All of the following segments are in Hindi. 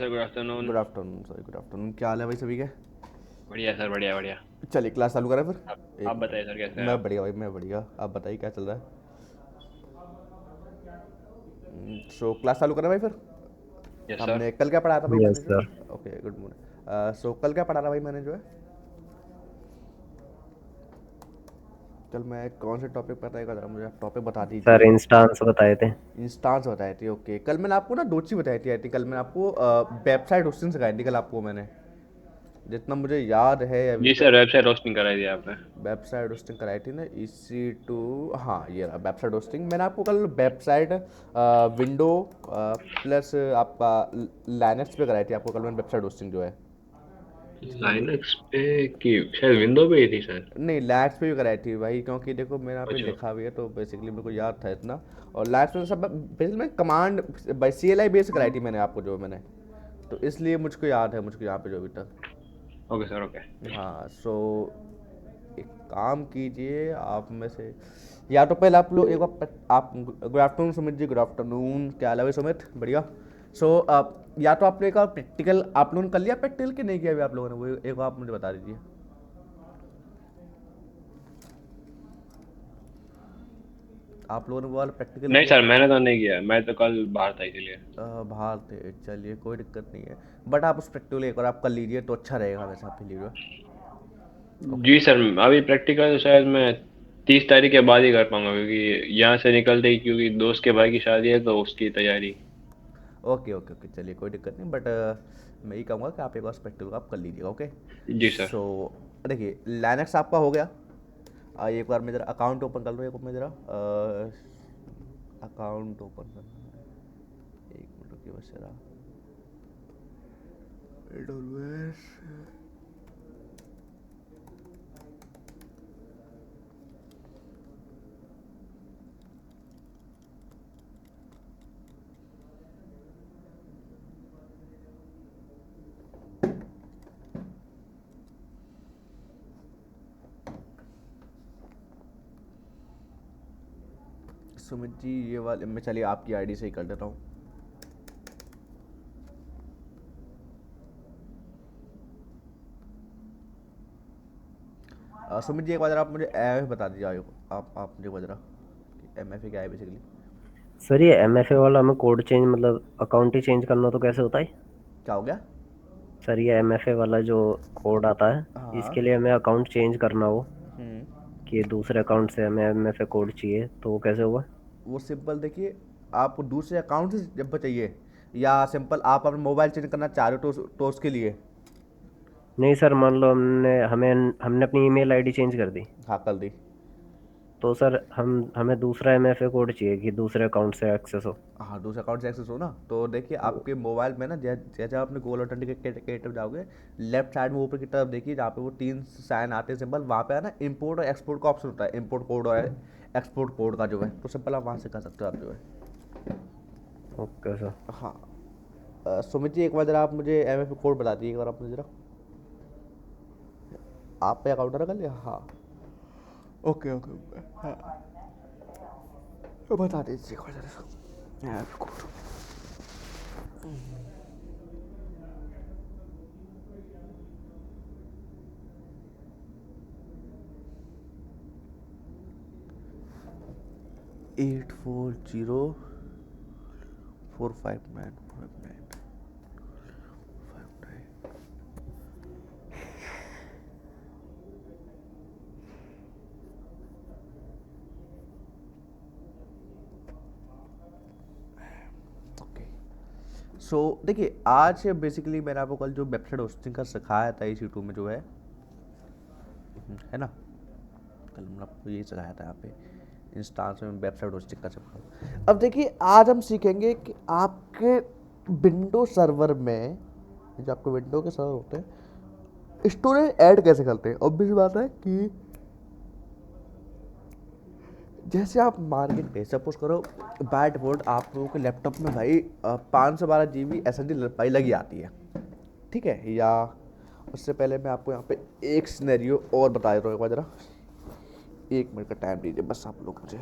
Sir good afternoon. Good afternoon sorry, good afternoon. क्या हाल है भाई सभी के? बढ़िया सर, बढ़िया बढ़िया। चलिए क्लास चालू करें आप फिर। आप एक बताइए सर, कैसे मिनट, हैं मैं आप? बढ़िया भाई, मैं बढ़िया। आप बताइए क्या चल रहा है? सो क्लास चालू करें भाई फिर। Yes sir. हमने कल क्या पढ़ाया था भाई यस मैंने जो है? Sir. Okay, good morning. So कल क्या पढ़ा था भाई मैंने जो है? कल मैं कौन से टॉपिक पर था, जरा मुझे आप टॉपिक बता सर दीजिए। इंस्टांस बताए थे। इंस्टांस बताई थी, ओके। कल मैंने आपको ना दो चीज़ बताई थी, आई थिंक कल मैंने आपको वेबसाइट होस्टिंग सिखाई थी कल आपको मैंने, जितना मुझे याद है अभी जी तक। सर, वेबसाइट होस्टिंग कराई थी आपने। वेबसाइट होस्टिंग कराई थी ना, इसी टू। हाँ, ये रहा वेबसाइट होस्टिंग। मैंने आपको कल वेबसाइट विंडो प्लस आपका लाइनक्स पे कराई थी आपको कल मैंने वेबसाइट होस्टिंग जो है। लाइनक्स पे की शायद विंडो पे ही थी सर। नहीं, लैक्स पे भी कराई थी भाई, क्योंकि देखो मेरे यहाँ पे अच्छा। लिखा हुआ है तो बेसिकली मेरे को याद था इतना। और लैक्स में सब बेसिकली मैं कमांड बाई CLI बेस कराई थी मैंने आपको जो मैंने, तो इसलिए मुझको याद है, मुझको यहाँ पे जो अभी तक। Okay sir, okay. हाँ, सो एक काम कीजिए आप में से, या तो पहले आप लोग एक बार आप good afternoon Sumit ji, good afternoon. क्या हाल है भाई सुमित? बढ़िया। सो या तो आपने एक बार प्रैक्टिकल आप लोगों ने कर लिया प्रैक्टिकल कि नहीं किया अभी आप लोगों ने, वो एक बार आप मुझे बता दीजिए। आप लोगों ने वो वाला प्रैक्टिकल नहीं किया? सर, मैंने तो नहीं किया, मैं तो कल बाहर था इसीलिए। बाहर थे, चलिए कोई दिक्कत नहीं है। बट आप उस प्रैक्टिकल एक बार आप कर लीजिए तो अच्छा रहेगा वैसे आपके लिए। ओके। जी सर, अभी प्रैक्टिकल शायद मैं 30 तारीख के बाद ही कर पाऊंगा, क्योंकि यहाँ से निकलते ही, क्योंकि दोस्त के भाई की शादी है तो उसकी तैयारी। ओके ओके ओके, चलिए कोई दिक्कत नहीं। बट मैं यही कहूँगा कि आप एक बार प्रैक्टिकल आप कर लीजिएगा, ओके। जी सर। सो देखिए, लाइनक्स आपका हो गया। एक बार मैं ज़रा अकाउंट ओपन कर लूँ, एक मैं ज़रा अकाउंट ओपन करना है। एक मिनट रुकिए बस ज़रा। AWS सुमित जी, ये वाले मैं चलिए आपकी आईडी से ही कर देता हूँ। सुमित जी एक बार ज़रा आप मुझे एम बता दीजिए आप मुझे बता रहा MFA क्या है बेसिकली। सर ये एमएफए वाला हमें कोड चेंज मतलब अकाउंट ही चेंज करना हो तो कैसे होता है? क्या हो गया? सर ये एमएफए वाला जो कोड आता है, हाँ। इसके लिए हमें अकाउंट चेंज करना हो हम्म। कि दूसरे अकाउंट से हमें एमएफए कोड चाहिए तो वो कैसे होगा? वो सिंपल देखिए, आपको दूसरे अकाउंट से जब चाहिए, या सिंपल आप अपना मोबाइल चेंज करना चाह रहे हो तो उसके लिए। नहीं सर, मान लो हमने हमें हमने अपनी ईमेल आईडी चेंज कर दी, हाँ, कर दी। तो सर हमें दूसरा एमएफए कोड चाहिए कि दूसरे अकाउंट से एक्सेस हो। हाँ, दूसरे अकाउंट से एक्सेस हो ना, तो देखिए आपके मोबाइल में ना जैसे आप अपने गूगल ऑथेंटिकेटर जाओगे, लेफ्ट साइड में ऊपर की तरफ देखिए जहाँ पे वो तीन साइन आते हैं सिंबल, वहाँ पे है ना इंपोर्ट और एक्सपोर्ट का ऑप्शन होता है, इंपोर्ट कोड और एक्सपोर्ट कोड का जो है, तो सिंपल आप वहाँ से कर सकते हो आप जो है। Okay sir. हाँ। सुमित जी एक बार जरा आप मुझे MFA कोड बता दीजिए एक बार आप मुझे जरा। आप पे अकाउंट कर लिया? हाँ। ओके ओके ओके, हाँ। तो बता दीजिए एक बार जरा MFA कोड। 8404595959। ओके। सो देखिए, आज बेसिकली मैंने आपको कल जो वेबसाइट होस्टिंग का सिखाया था EC2 में जो है ना, कल मैंने आपको यही सिखाया था यहाँ पे इंस्टांस में वेबसाइट होस्टिंग का सिखाया। अब देखिए, आज हम सीखेंगे कि आपके विंडो सर्वर में, जो आपके विंडो के सर्वर होते हैं, स्टोरेज ऐड कैसे करते हैं। ऑब्वियस बात है कि जैसे आप मार्केट पे सपोज करो, बाय डिफॉल्ट आप लोगों के लैपटॉप में भाई 512 GB SSD भाई लगी आती है, ठीक है। या उससे पहले मैं आपको यहाँ पे एक सिनेरियो और बता देता हूँ एक बार जरा। 1 मिनट का टाइम दीजिए बस आप लोग मुझे।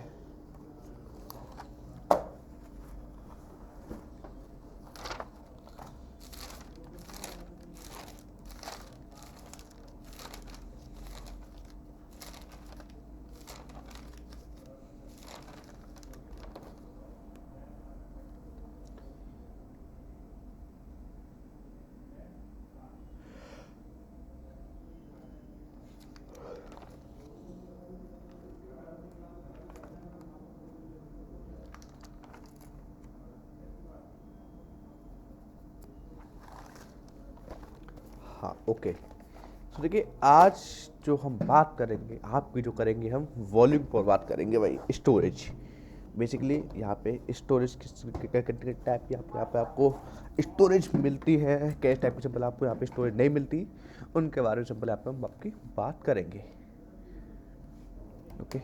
हाँ ओके। तो देखिए आज जो हम बात करेंगे आपकी जो करेंगे हम वॉल्यूम पर बात करेंगे भाई, स्टोरेज। बेसिकली यहाँ पे स्टोरेज किस टाइप की आपको यहाँ पे आपको स्टोरेज मिलती है, कैसे टाइप की सिंपल आपको यहाँ पे स्टोरेज नहीं मिलती, उनके बारे में सिंपल यहाँ पे हम आपकी बात करेंगे। Okay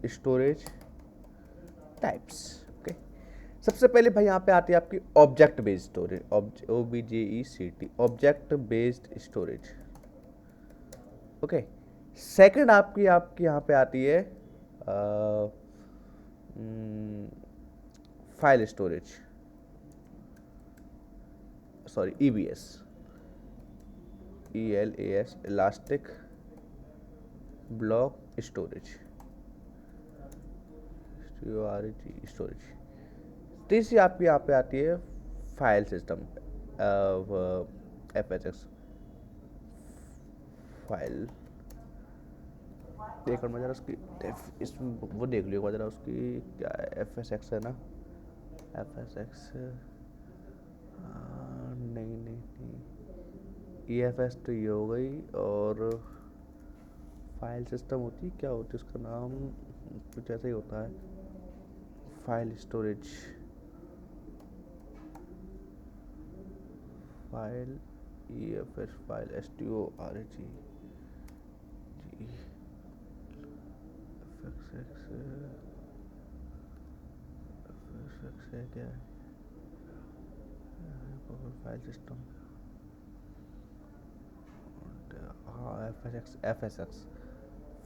storage types. ओके, सबसे पहले भाई यहाँ पे आती है आपकी object based storage, OBJECT, object based storage. Okay, second आपकी आपकी यहाँ पे आती है file storage, sorry EBS, ELAS, elastic block storage, storage. तीसरी आपकी यहाँ पे आती है फाइल सिस्टम, FSX फाइल। एक और जरा उसकी इस वो देख लियो जरा, उसकी क्या है, FSX है ना, FSX नहीं नहीं नहीं, EFS तो ये हो गई, और फाइल सिस्टम होती है, क्या होती है उसका नाम, कुछ ऐसा ही होता है, file storage, file EFS file STORAG जी, FSX है क्या है, फाइल सिस्टम, हाँ FSX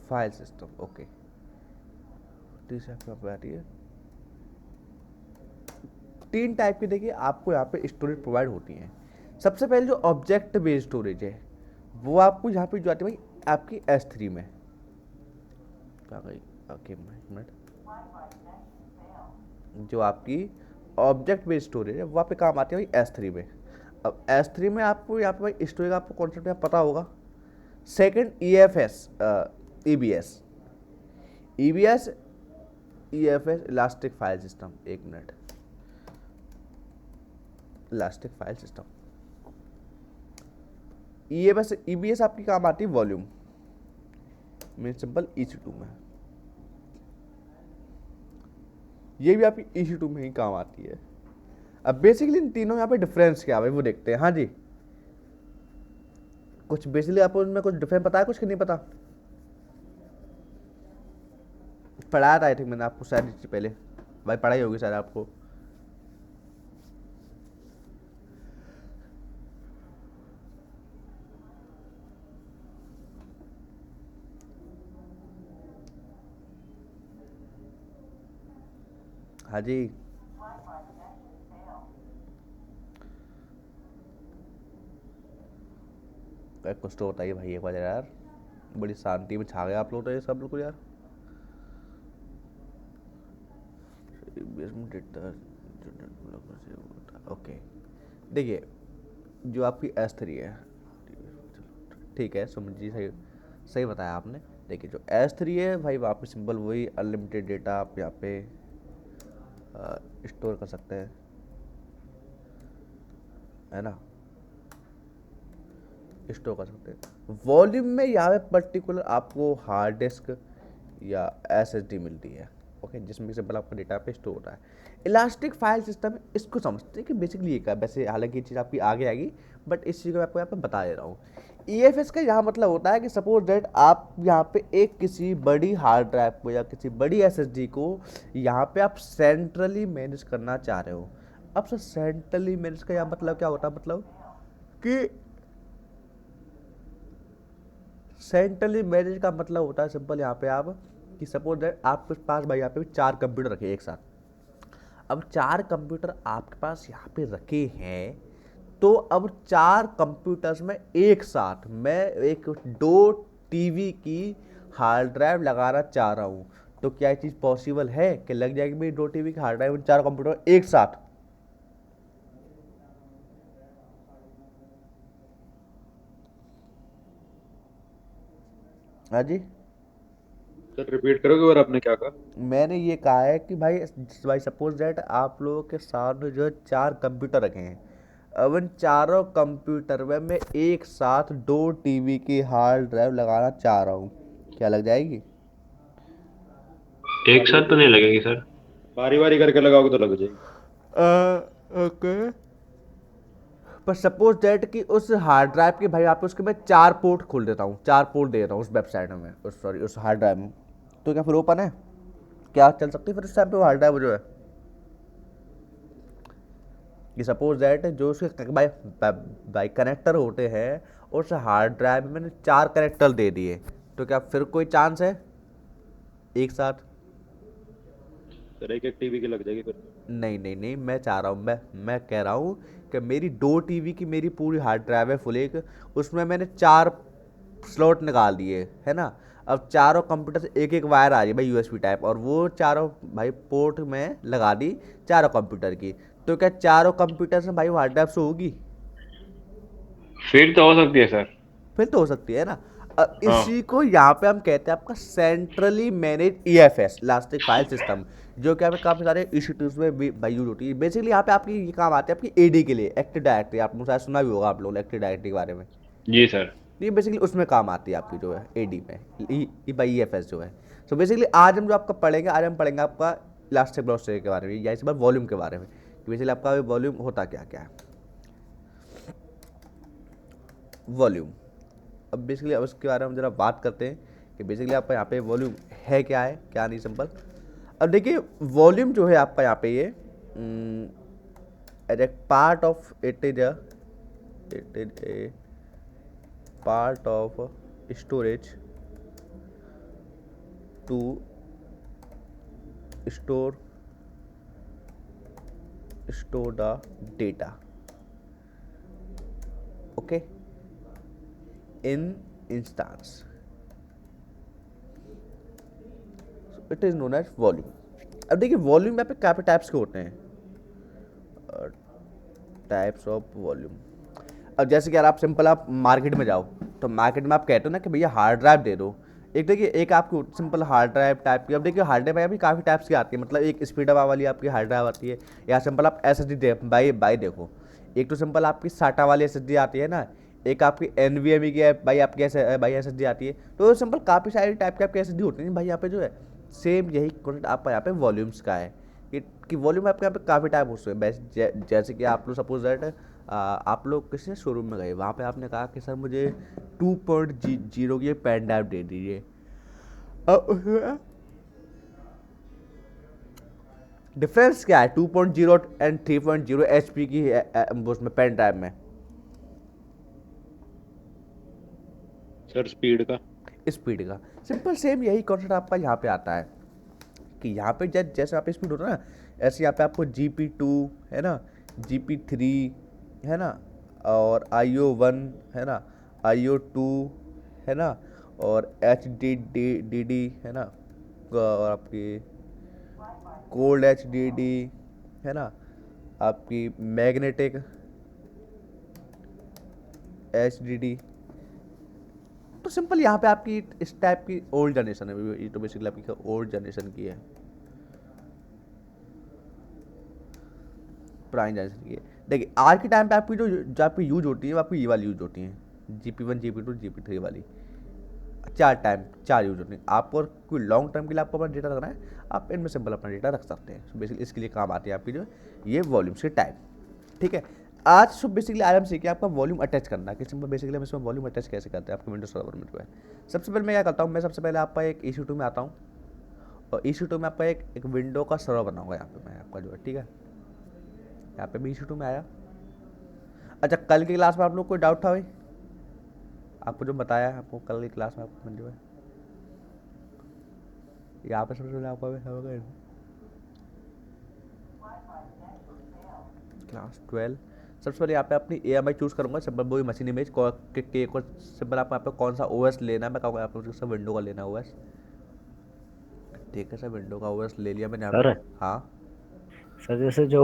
फाइल सिस्टम। ओके, तीसरी आपको आती है, तीन टाइप की देखिए आपको यहाँ पे स्टोरेज प्रोवाइड होती हैं। सबसे पहले जो ऑब्जेक्ट बेस्ड स्टोरेज है वो आपको यहाँ पे जो आती है भाई आपकी S3 में, क्या गई, ओके मिनट, जो आपकी ऑब्जेक्ट बेस्ड स्टोरेज है वो आप पे काम आती है भाई S3 में। अब S3 में आपको यहाँ पे भाई स्टोरेज का आपको कॉन्सेप्ट यहाँ पता होगा। Second EBS, EFS elastic file system, एक minute, elastic file system. EBS आपकी काम आती है वॉल्यूम में, सिंपल EC2 में, ये भी आपकी EC2 में ही काम आती है। अब बेसिकली इन तीनों यहाँ पे डिफरेंस क्या है वो देखते हैं। हाँ जी, कुछ बेसिकली आपको उनमें कुछ डिफरेंस पता है, कुछ कि नहीं पता, पढ़ाया था आई थिंक मैंने आपको शायद इससे पहले, भाई पढ़ाई होगी शायद आपको। हाँ जी, कुछ तो बताइए भाई एक बार यार, बड़ी शांति में छा गए आप लोग तो ये सब लोग यार। ओके देखिए, जो आपकी S3 है, ठीक है सुमित जी, सही सही बताया आपने। देखिए जो S3 है भाई वहाँ पे सिंपल वही अनलिमिटेड डेटा आप यहाँ पे स्टोर कर सकते हैं, है ना, स्टोर कर सकते हैं। वॉल्यूम में यहाँ पे पर्टिकुलर आपको हार्ड डिस्क या SSD मिलती है, ओके, जिसमें सिंपल आपका डेटा पे स्टोर होता है। इलास्टिक फाइल सिस्टम इसको समझते हैं कि बेसिकली ये क्या है, वैसे हालांकि ये चीज़ आपकी आगे आएगी, बट इस चीज़ को मैं आपको यहाँ पे बता दे रहा हूँ। EFS का यहाँ मतलब होता है कि सपोज दैट आप यहाँ पे एक किसी बड़ी हार्ड ड्राइव को या किसी बड़ी SSD को यहाँ पे आप सेंट्रली मैनेज करना चाह रहे हो। अब सर सेंट्रली मैनेज का यहाँ मतलब क्या होता है, मतलब कि सेंट्रली मैनेज का मतलब होता है सिंपल यहाँ पे आप कि सपोज दैट आपके पास भाई यहाँ पे 4 कंप्यूटर रखे एक साथ। अब 4 कंप्यूटर आपके पास यहाँ पे रखे हैं, तो अब 4 कंप्यूटर्स में एक साथ मैं एक 2 टीवी की हार्ड ड्राइव लगाना चाह रहा हूँ, तो क्या ये चीज़ पॉसिबल है कि लग जाएगी मेरी 2 टीवी की हार्ड ड्राइव 4 कंप्यूटर एक साथ? हाँ जी, सर रिपीट करोगे और आपने क्या कहा? मैंने ये कहा है कि भाई सपोज दैट आप लोगों के सामने जो है 4 कंप्यूटर रखे हैं। अब इन चारों कंप्यूटर में मैं एक साथ 2 टीवी की हार्ड ड्राइव लगाना चाह रहा हूँ, क्या लग जाएगी? एक बारी साथ तो नहीं लगेगी सर। बारी बारी करके लगाओगे तो लग जाएगी। ओके। पर सपोज दैट कि उस हार्ड ड्राइव के भाई आप उसके मैं 4 पोर्ट खोल देता हूँ, 4 पोर्ट दे देता हूँ उस वेबसाइट में, उस सॉरी उस हार्ड ड्राइव में, तो क्या फिर ओपन है? क्या चल सकती है फिर उस टाइम पे वो हार्ड ड्राइव जो है? कि सपोज दैट जो उसके भाई भाई कनेक्टर होते हैं, उस हार्ड ड्राइव में मैंने 4 कनेक्टर दे दिए, तो क्या फिर कोई चांस है एक साथ? सर एक एक टीवी की लग जाएगी फिर तो। नहीं नहीं नहीं, मैं चाह रहा हूँ, मैं कह रहा हूँ कि मेरी 2 टीवी की मेरी पूरी हार्ड ड्राइव है फुल एक, उसमें मैंने 4 स्लॉट निकाल दिए है ना। अब चारों कंप्यूटर से एक एक वायर आ रही है भाई यूएसबी टाइप, और वो चारों भाई पोर्ट में लगा दी चारों कंप्यूटर की, तो क्या चारों कंप्यूटर से भाई वो हार्ड ड्राइव से होगी? फिर तो हो सकती है सर। फिर तो हो सकती है ना। हाँ इसी को यहाँ पे हम कहते हैं आपका centrally manage EFS, elastic file system, जो कि यहाँ पे काफ़ी सारे इंस्टीट्यूट्स में भी भाई यूज होती है। बेसिकली यहाँ पे आपकी ये काम आते हैं आपकी एडी के लिए, एक्टिव डायरेक्टरी, आपने शायद सुना भी होगा आप लोगों ने एक्टिव डायरेक्टरी के बारे में। जी सर। ये बेसिकली उसमें काम आती है आपकी जो है एडी में, बाई ईएफएस जो है। सो बेसिकली आज हम जो आपका पढ़ेंगे, आज हम पढ़ेंगे आपका इलास्टिक ब्लॉक के बारे में, या इस बार वॉल्यूम के बारे में, कि बेसिकली आपका वॉल्यूम होता क्या क्या है। वॉल्यूम, अब बेसिकली अब उसके बारे में हम जरा बात करते हैं कि बेसिकली आपका यहाँ पे वॉल्यूम है क्या नहीं, सिंपल। अब देखिए वॉल्यूम जो है आपका यहाँ पे ये as a part of it is a part of storage to store the data, okay, in instance, it is known as volume. अब देखिए वॉल्यूम यहाँ पे काफ़ी टाइप्स के होते हैं, टाइप्स ऑफ वॉल्यूम। अब जैसे कि यार आप सिंपल आप मार्केट में जाओ, तो मार्केट में आप कहते हो ना कि भैया हार्ड ड्राइव दे दो, एक देखिए एक आपकी सिंपल हार्ड ड्राइव टाइप की। अब देखिए हार्ड ड्राइव भी काफ़ी टाइप्स की आती है, मतलब एक स्पीड वाली आपकी हार्ड ड्राइव आती है, या सिंपल आप S S D by by देखो, एक तो सिंपल आपकी साटा वाली एस एस डी आती है ना, एक आपकी एन वी एम ई की भाई आपकी भाई एस एस डी आती है। तो सिंपल काफ़ी सारी टाइप की आपकी एस एस डी होती है भाई यहाँ पे जो है। सेम यही कॉन्सेप्ट आपका यहाँ पे वॉल्यूम्स का है कि वॉल्यूम आपके यहाँ पे काफ़ी टाइप हो सकते हैं। जैसे कि आप लोग सपोज दैट आप लोग किसी शोरूम में गए, वहाँ पे आपने कहा कि सर मुझे 2.0 की पेन ड्राइव दे दीजिए। अब उसमें डिफरेंस क्या है 2.0 एंड 3.0 एचपी की उसमें पेन ड्राइव में? सर स्पीड का। स्पीड का। सिंपल सेम यही कॉन्सेप्ट आपका यहाँ पे आता है कि यहाँ पे जैसे आप स्पीड होता है ना, ऐसे यहाँ पे आपको GP2 है ना, GP3 है ना, और IO1 है ना, IO2 है ना, और HDD है ना, और आपकी कोल्ड HDD है ना, आपकी मैग्नेटिक HDD। तो सिंपल यहाँ पे आपकी इस टाइप की ओल्ड जनरेशन है, ये तो बेसिकली आपकी ओल्ड जनरेशन की है, पुरानी जनरेशन की है। देखिए आज के टाइम पे आपकी जो आपकी यूज होती है वो आपकी ये वाली यूज होती है, GP1 GP2 GP3 वाली, 4 यूज होती है। आपको कोई लॉन्ग टर्म के लिए आपको अपना डेटा रखना है, आप इनमें सिंपल अपना डेटा रख सकते हैं। सो बेसिकली इसके लिए काम आती है आपकी जो ये वॉल्यूम्स के टाइप, ठीक है। आज सो बेसिकली आज हम सीखे आपका वॉल्यूम अटैच करना, कि सिंपल बेसिकली हम इसमें वॉल्यूम अटैच कैसे करते हैं आपके विंडोज सर्वर में जो है। सबसे पहले मैं क्या करता हूँ, मैं सबसे पहले आपका एक EC2 में आता हूँ, और EC2 में आपका एक विंडो का सर्वर बनाऊंगा यहाँ पे मैं आपका जो है, ठीक है। यहाँ पे भी EC2 में आया। अच्छा कल की क्लास में आप लोग कोई डाउट था भाई? आपको जो बताया है आपको कल की क्लास में आपको जो है यहाँ पे सबसे पहले आपका क्लास 12 सबसे पहले यहाँ पे अपनी AMI चूज़ करूँगा, सिंपल वही मशीन इमेज को सिंपल आप यहाँ पे कौन सा OS लेना है, मैं कहूँगा आपको सब विंडो का लेना है OS, ठीक है सर। विंडो का OS ले लिया मैंने यहाँ पे। सर हाँ सर जैसे जो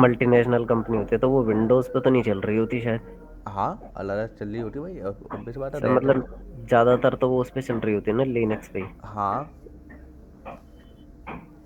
मल्टीनेशनल कंपनी होती है तो वो विंडोज पे तो नहीं चल रही होती शायद। हाँ, अलग अलग चल रही होती है भाई, ऑब्वियस बात है, सर रेड है। मतलब ज्यादातर तो वो उस पे चल रही होती है ना, लिनक्स पे ही। हाँ,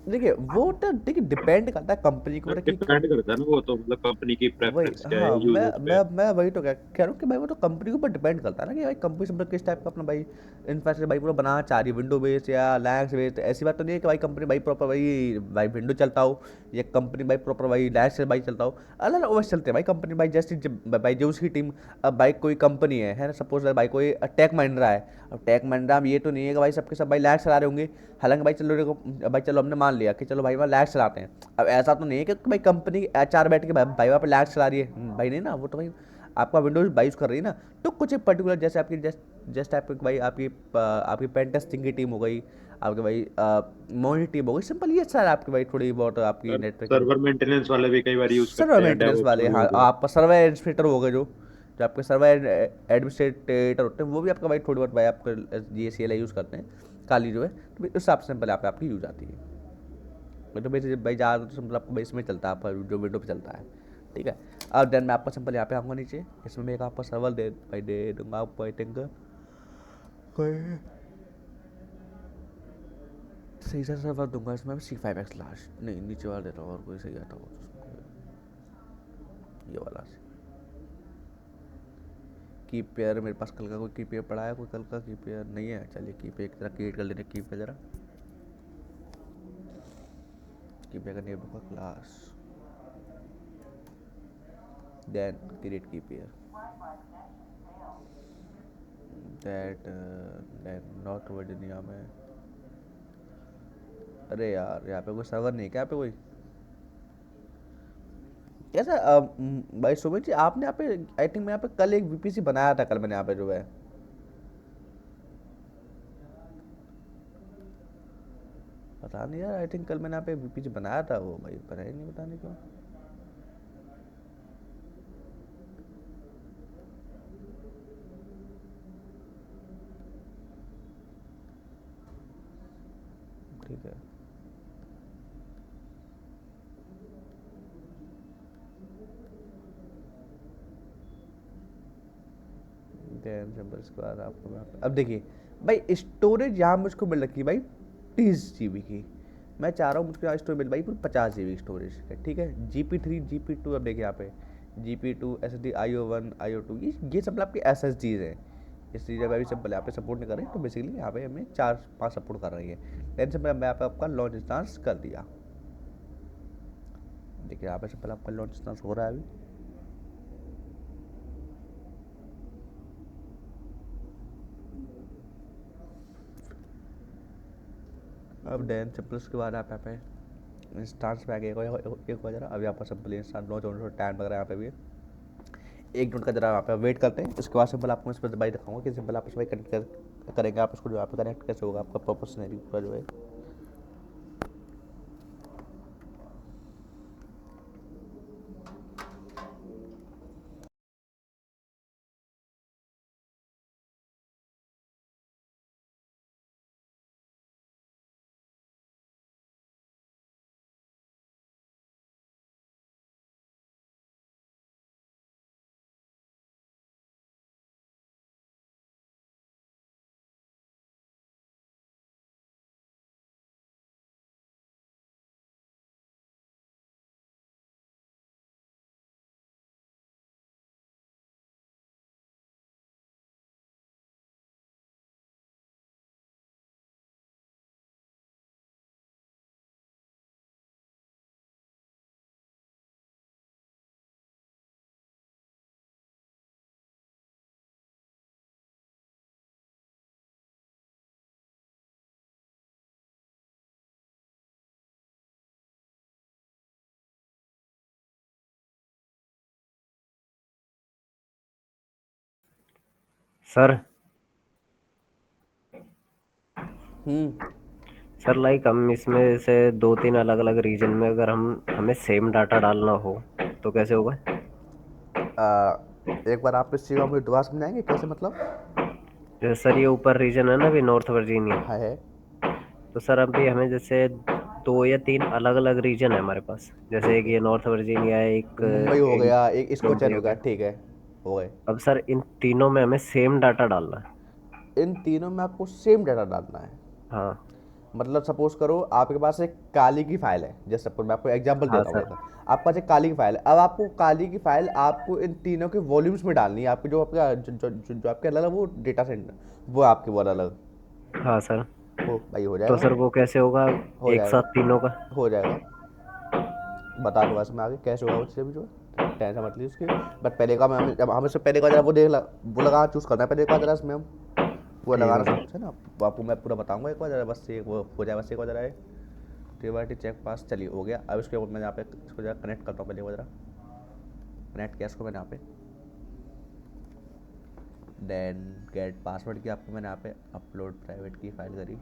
देखिए वो तो देखिए डिपेंड करता है कंपनी के ऊपर कि डिपेंड करता है ना, वो तो मतलब कंपनी की वही, प्रेफरेंस क्या है हाँ, मैं यूजर्स पे। मैं मैं वही तो कह रहा हूँ कि भाई वो तो कंपनी के ऊपर डिपेंड करता है ना कि भाई कंपनी से मतलब किस टाइप का अपना भाई इंफ्रास्ट्रक्चर भाई पूरा बनाना चाह रही है, विंडो बेस्ड या लैक्स बेस्ड। ऐसी बात तो नहीं है कि भाई कंपनी भाई प्रॉपर भाई भाई विंडो चलता हो, या कंपनी भाई प्रॉपर भाई लैक्स से भाई चलता हो। अलग अलग ओएस चलते हैं भाई कंपनी भाई, जैसे भाई जो उसकी टीम। अब भाई कोई कंपनी है ना, सपोज भाई कोई टेक महिंद्रा है। अब टेक महिंद्रा में ये तो नहीं है कि भाई सबके सब भाई लैक्स चला रहे होंगे। हालांकि भाई चलो भाई चलो हमने मान लिया कि चलो भाई वहाँ लैक्स चलाते हैं। अब ऐसा तो नहीं है कि भाई कंपनी एचआर बैठ के भाई वहाँ पे लैक्स चला रही है, भाई नहीं ना, वो तो भाई आपका विंडोज भाई यूज़ कर रही है ना। तो कुछ एक पर्टिकुलर जैसे आपकी जस्ट आपकी भाई आपकी पेन टेस्टिंग की टीम हो गई, आपके भाई मॉनिटरिंग टीम हो गई, सिंपल ये सर आपकी भाई थोड़ी बहुत आपकी सर नेटवर्किंग। सर्वर मेंटेनेंस वाले भी कई बार यूज सर्वर करते हैं, मेंटेनेंस डेवऑप्स वाले, वाले हाँ, हो गए। आपका सर्वर एडमिनिस्ट्रेटर हो गए जो जो आपके सर्वर एडमिनिस्ट्रेटर होते हैं, वो भी आपका भाई थोड़ी बहुत भाई आपका G S C L use करते हैं, काली जो है, तो भाई उस हिसाब से सिंपल आप आपकी यूज़ आती है। तो बेसिकली भाई ज़्यादा तो सिंपल आपको इसमें चलता है, आपका जो विंडो पे चलता है। ठीक है। अब देन मैं आपका सिंपल यहाँ पे आऊँगा नीचे, इसमें मैं एक आपका सर्वर दे दूँगा आपको, आई थिंक कोई सही सा सर्वर दूंगा इसमें, C5X लास्ट नहीं, नीचे वाला देता हूँ, और कोई सही आता हो ये वाला। की पेयर मेरे पास कल का कोई की पेयर पड़ा है, कोई कल का की पेयर नहीं है, चलिए की पेयर एक तरह क्रिएट कर लेते, की पेयर ज़रा की पेयर का नेम होगा class, then create key pair, that then North Virginia में। अरे यार यहाँ पे कोई सर्वर नहीं है क्या, यहाँ पे कोई कैसा भाई सुमित जी आपने यहाँ पे, आई थिंक मैं यहाँ पे कल एक वीपीसी बनाया था, कल मैंने यहाँ पे जो है, पता नहीं यार, आई थिंक कल मैंने यहाँ पे वीपीसी बनाया था, वो भाई बना ही नहीं, पता नहीं क्यों। ठीक है, देन सिंपल इसके बाद आपको अब देखिए भाई स्टोरेज यहाँ मुझको मिल रखी है भाई 30 GB की। मैं चाह रहा हूँ मुझको यहाँ स्टोरेज मिल भाई पूरी 50 GB स्टोरेज है। ठीक है, GP3 GP2, अब देखिए यहाँ पे GP2 SSD IO1 IO2, ये सब आपकी SSDs हैं। इस चीज़ अभी सिंपल यहाँ पे सपोर्ट नहीं कर रहे, तो बेसिकली यहाँ पे हमें 4-5 सपोर्ट कर रही है। देन सिंपल मैं यहाँ पे आपका लॉन्च इंस्टांस कर दिया। देखिए यहाँ पे सिंपल आपका लॉन्च इंस्टांस हो रहा है अभी। अब डैन सिंपल उसके बाद आप यहाँ पे इंस्टांस पे आ गए एक बार जरा, अभी आपका सिंपल इंस्टांस लॉन्च होने थोड़ा टाइम लग रहा है यहाँ पे भी, 1 मिनट का जरा यहाँ पे वेट करते हैं। उसके बाद सिंपल आपको इस पर भाई दिखाऊंगा कि सिंपल आप इस भाई कनेक्ट करेंगे आप इसको, जो आप कनेक्ट कैसे होगा आपका प्रॉपर सिनेरियो पूरा जो है। सर हम्म। सर लाइक हम इसमें से 2-3 अलग अलग रीजन में अगर हम हमें सेम डाटा डालना हो तो कैसे होगा? एक बार आप इस चीज़ को मुझे दोबारा समझाएंगे कैसे, मतलब? जैसे सर ये ऊपर रीजन है ना अभी, नॉर्थ वर्जीनिया, है। तो सर अभी हमें जैसे 2 या 3 अलग अलग रीजन है हमारे पास, जैसे एक ये नॉर्थ वर्जीनिया है, एक मुंबई हो एक गया, एक मुंबई स्कोचन हो हो गया, गया। ठीक है। हो गए। अब सर इन तीनों में हमें सेम डाटा डालना है। इन तीनों में आपको सेम डाटा डालना है। हाँ। मतलब सपोज करो आपके पास एक काली की फाइल है, जैसे सपोज मैं आपको एग्जांपल हाँ देता हूँ सर। एक। आपके पास एक काली की फाइल है, अब आपको काली की फाइल आपको इन तीनों के वॉल्यूम्स में डालनी है। आपके जो आपका जो आपके अलग अलग वो डेटा सेंटर, वो आपके वो अलग। हाँ सर। हो भाई, हो तो जाएगा। सर वो कैसे होगा हो एक जाएगा। साथ तीनों का? हो जाएगा। बता दूंगा इसमें आगे कैसे होगा वो चीज़ें भी, जो टेंशन मत लीजिए उसकी। बट पहले का हमें, जब हमें से पहले का जरा वो वो लगा चूज़ करना है पहले एक बार जरा इसमें हम पूरा ठीक लगाना है सब सर। कुछ है ना। वो आपको मैं पूरा बताऊंगा एक बार जरा, बस ये वो हो जाए बस एक बार जरा। टी चेक पास चलिए हो गया। अब इसके ऊपर मैं यहाँ पे इसको जरा कनेक्ट करता हूँ पहले, वो जरा कनेक्ट किया इसको मैंने यहाँ पे। देन गेट पासवर्ड की आपको मैंने यहाँ पे अपलोड प्राइवेट की फाइल करी,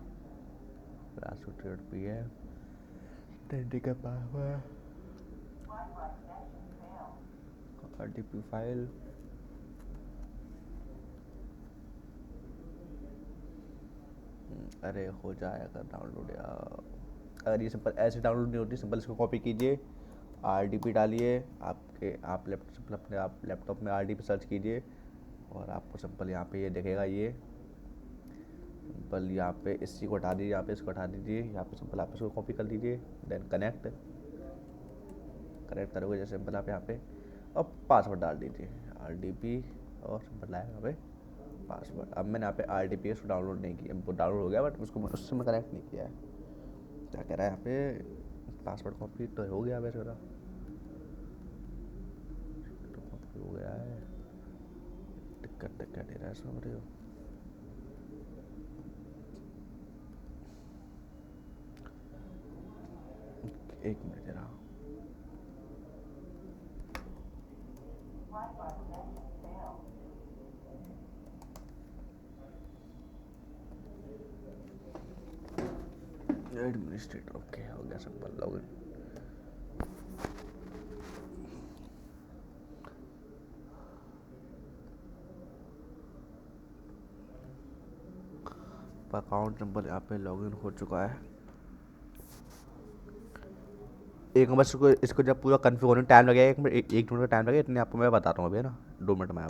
पासवर्ड भी है। देन का पासवर्ड RDP फाइल। अरे हो जाएगा डाउनलोड यार। अगर ये सिंपल ऐसे डाउनलोड नहीं होती, सिंपल इसको कॉपी कीजिए, RDP डालिए आपके, आप लैपटॉप अपने आप लैपटॉप में RDP सर्च कीजिए और आपको सिंपल यहाँ पे ये दिखेगा। ये सिंपल यहाँ पे इसी को हटा दीजिए, यहाँ पे इसको हटा दीजिए, यहाँ पे सिंपल आप इसको कॉपी कर लीजिए। देन कनेक्ट, कनेक्ट करोगे जैसे सिंपल आप यहाँ पे, और पासवर्ड डाल दीजिए RDP, और सिंपल आएगा यहाँ पे पासवर्ड। अब मैंने यहाँ पे RDP उसको डाउनलोड नहीं किया, वो डाउनलोड हो गया बट उसको उससे मैं कनेक्ट नहीं किया है। क्या कह रहा है यहाँ पे, पासवर्ड कॉपी तो हो गया वैसे मेरा, तो कॉपी हो गया है। दिक्कत दिक्कत दे रहा है समझ रहे हो। एक मिनट जरा, एडमिनिस्ट्रेटर ओके हो गया सिंपल लॉगिन। अकाउंट नंबर यहाँ पे लॉगिन हो चुका है। एक बस इसको जब पूरा कन्फिगर होने टाइम लगेगा, एक मिनट का टाइम लगेगा, इतने आपको मैं बताता हूँ अभी है ना, 2 मिनट में।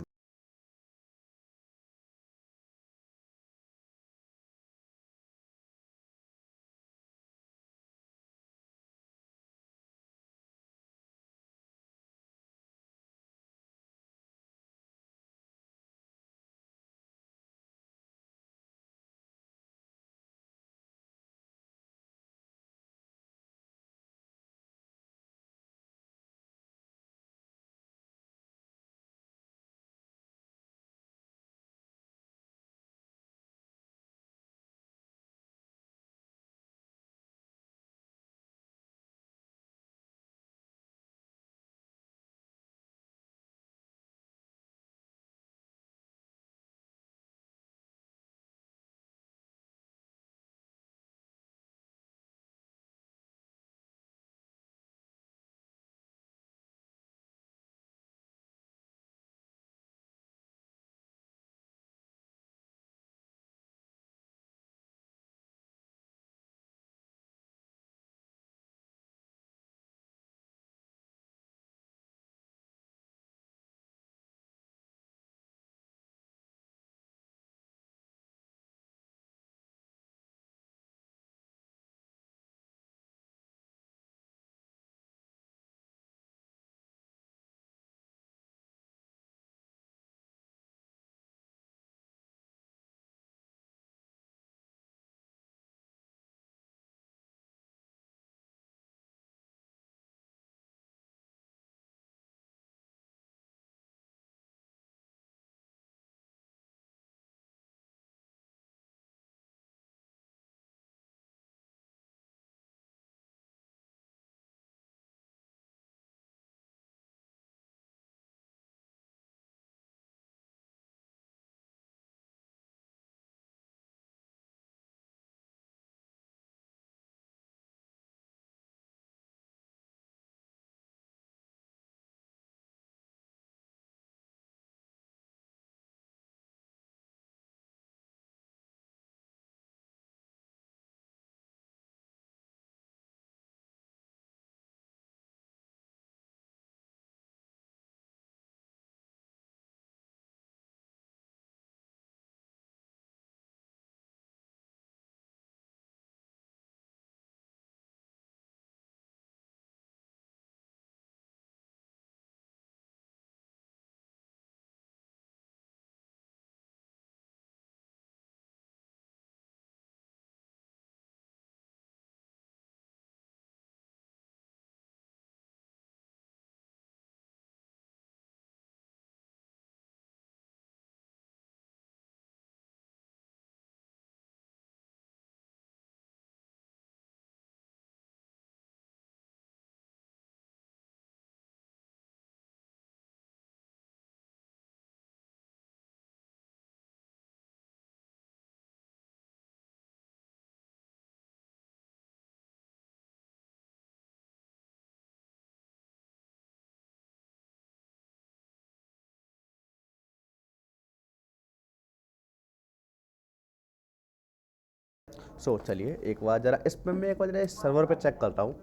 सो चलिए एक बार ज़रा इस पर मैं एक बार ज़रा इस सर्वर पे चेक करता हूँ।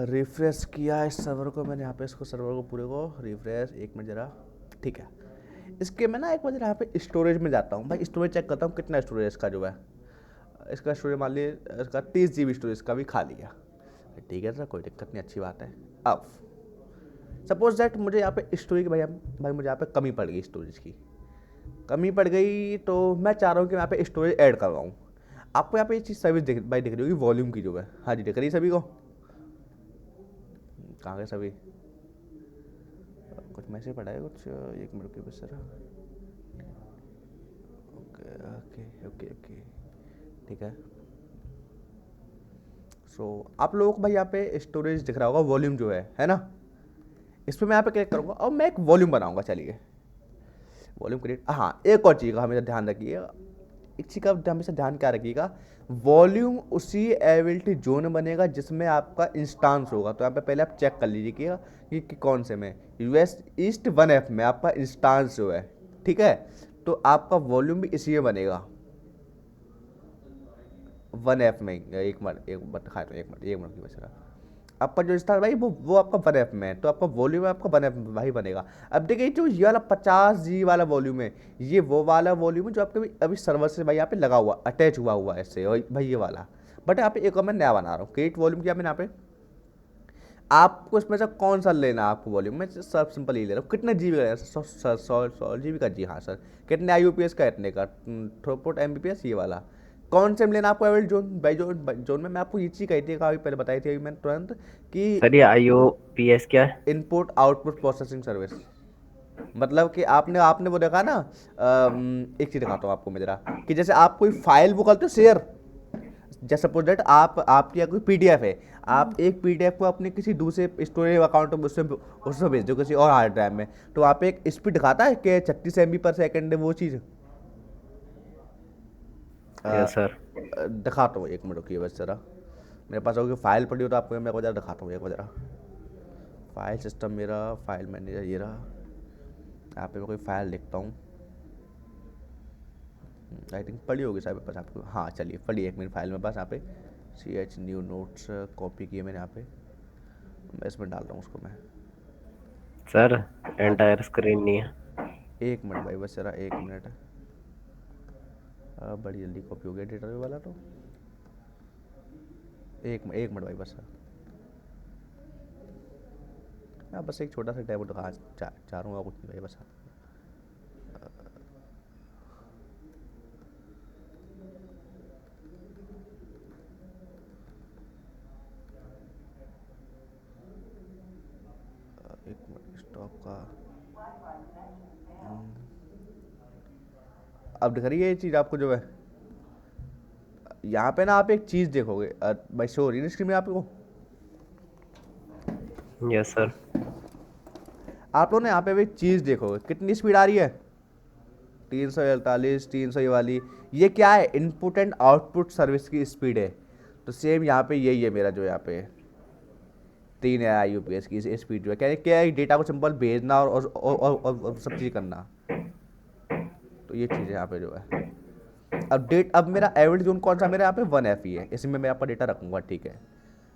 रिफ्रेश किया इस सर्वर को मैंने, यहाँ पे इसको सर्वर को पूरे को रिफ्रेश, एक मिनट ज़रा, ठीक है। इसके मैं ना एक बार यहाँ पे स्टोरेज में जाता हूँ भाई, स्टोरेज चेक करता हूँ कितना स्टोरेज इसका जो है। इसका स्टोरेज मान लीजिए इसका 30 GB स्टोरेज का भी खा लिया, ठीक है सर, कोई दिक्कत नहीं, अच्छी बात है। अब सपोज दैट मुझे यहाँ पे स्टोरेज भाई मुझे यहाँ पे कमी पड़ गई, स्टोरेज की कमी पड़ गई, तो मैं चाह रहा हूँ कि मैं यहाँ पे स्टोरेज ऐड करवाऊँ। आपको यहाँ पे ये चीज़ सर्विस दिख रही होगी, वॉल्यूम की जो है, हाँ जी दिख रही है सभी को। कहाँ गए सभी? कुछ मैसेज पड़ा है कुछ, एक मिनट के बस sir. Okay okay okay okay, ठीक है। सो आप लोगों को भाई यहाँ पे स्टोरेज दिख रहा होगा, वॉल्यूम जो है ना, इस पर मैं यहाँ पे क्लिक करूँगा और मैं एक वॉल्यूम बनाऊँगा। चलिए वॉल्यूम क्रिएट, हाँ एक और चीज़ का हमेशा ध्यान रखिएगा, एक चीज़ का हमेशा ध्यान क्या रखिएगा, वॉल्यूम उसी एबिलिटी जोन बनेगा जिसमें आपका इंस्टांस होगा। तो यहाँ पे पहले आप चेक कर लीजिए कि कौन से में, US ईस्ट 1F में आपका इंस्टांस जो है, ठीक है, तो आपका वॉल्यूम भी इसी में बनेगा 1F में। एक मिनट दिखाया, तो एक मिनट की बस आपका जो इंस्टांस भाई वो आपका 1F में है, तो आपका वॉल्यूम आपका 1F में भाई बनेगा। अब देखिए जो ये वाला 50G वाला वॉल्यूम है, ये वो वाला वॉल्यूम है जो आपके अभी सर्वर से भाई यहाँ पे लगा हुआ, अटैच हुआ है इससे भाई ये वाला। बट यहाँ पे एक और मैं नया बना रहा हूँ, क्रिएट वॉल्यूम किया मैंने यहाँ पे। आपको इसमें से कौन सा लेना है आपको वॉल्यूम, मैं सब सिंपल ही ले रहा हूँ। कितने GB का सर? 100 GB का, जी हाँ सर। कितने IUPS का, इतने का। थ्रूपुट MBPS ये वाला। कौन से में लेना आपको एवरेज जोन? भाई जोन में मैं आपको ये चीज़ कही थी, काफ़ी पहले बताई थी अभी मैंने तुरंत, कि सर ये IOPS क्या है? Input output processing service. मतलब कि आपने वो देखा ना, एक चीज़ दिखाता हूँ आपको मैं जरा, कि जैसे आप कोई फाइल वो करते हो शेयर, जैसे सपोज दैट आपकी कोई PDF है, आप एक PDF को अपने किसी दूसरे स्टोरेज अकाउंट में उसमें भेज दो किसी और हार्ड ड्राइव में, तो वहाँ पे एक स्पीड दिखाता है कि 36 MB/s है वो चीज़। Yes sir. दिखाता हूँ, एक मिनट रुकिए बस जरा, मेरे पास होगी फाइल पड़ी हो तो आपको मैं जरा दिखाता हूँ एक बार जरा। फाइल सिस्टम मेरा, फाइल मैनेजर ये रहा, यहाँ पे मैं कोई फाइल लिखता हूँ, आई थिंक पड़ी होगी शायद मेरे पास आपको, हाँ चलिए पड़ी एक मेरी फाइल में पास, यहाँ पे CH न्यू नोट्स कॉपी किए मैंने, यहाँ पे मैं इसमें डाल रहा हूँ उसको मैं। सर एंटायर स्क्रीन नहीं है। एक मिनट भाई बस जरा, एक मिनट, बड़ी जल्दी कॉपी हो गया डेटा वाला, तो एक मिनट भाई बस। हाँ बस एक छोटा सा डेमो दिखा चाह रहा हूँ, कुछ नहीं भाई बस। एक मिनट स्टॉप का, अब दिख रही है ये चीज़ आपको जो है, यहाँ पे ना आप एक चीज़ देखोगे भाई, शो हो रही है स्क्रीन में आपको। Yes sir. आप लोग ने यहाँ पे भी चीज़ देखोगे, कितनी स्पीड आ रही है, 348, 300 ये वाली, ये क्या है, इनपुट एंड आउटपुट सर्विस की स्पीड है। तो सेम यहाँ पे यही है मेरा जो यहाँ पे 3 है IUPS की स्पीड जो है, क्या है, डेटा को सिंपल भेजना और सब चीज़ करना। तो ये चीज़ है यहाँ पे जो है। अब मेरा एवरेज जोन कौन सा, मेरा यहाँ पे 1F ही है, इसमें मैं आपका डेटा रखूँगा, ठीक है।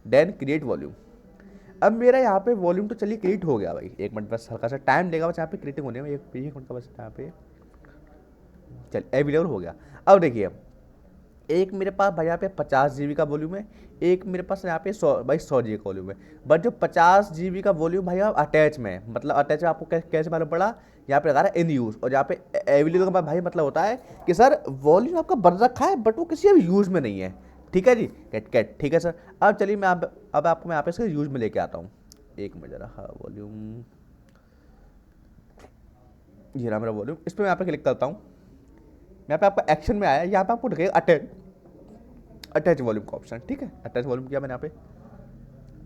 Then create volume. अब मेरा यहाँ पे वॉल्यूम तो चलिए क्रिएट हो गया भाई, एक मिनट बस हल्का सा टाइम लेगा बस यहाँ पे क्रिएटिंग होने में, एक मिनट का बस यहाँ पे, चल अवेलेबल हो गया। अब देखिए एक मेरे पास भाई यहाँ पे 50 GB का वॉल्यूम है, एक मेरे पास यहाँ पे 100 GB का वॉल्यूम है। बट जो 50 GB का वॉल्यूम भाई आप अटैच में है, मतलब अटैच में आपको कैसे मालूम पड़ा, यहाँ पे लगा रहा है इन यूज़, और यहाँ पे अवेलेबल का भाई मतलब होता है कि सर वॉल्यूम आपका बन रखा है बट वो किसी अभी यूज़ में नहीं है, ठीक है जी, कैट ठीक है सर। अब चलिए मैं अब आपको मैं यहाँ पे इसके यूज़ में लेके आता हूँ, एक मिनट जरा, हाँ वॉल्यूम, ये रहा मेरा वॉल्यूम, इस पर मैं यहाँ पे क्लिक करता हूँ, यहाँ पे आपका एक्शन में आया, यहाँ पे आपको दिखेगा अटैच वॉल्यूम का ऑप्शन, ठीक है। अटैच वॉल्यूम किया मैंने यहाँ पे।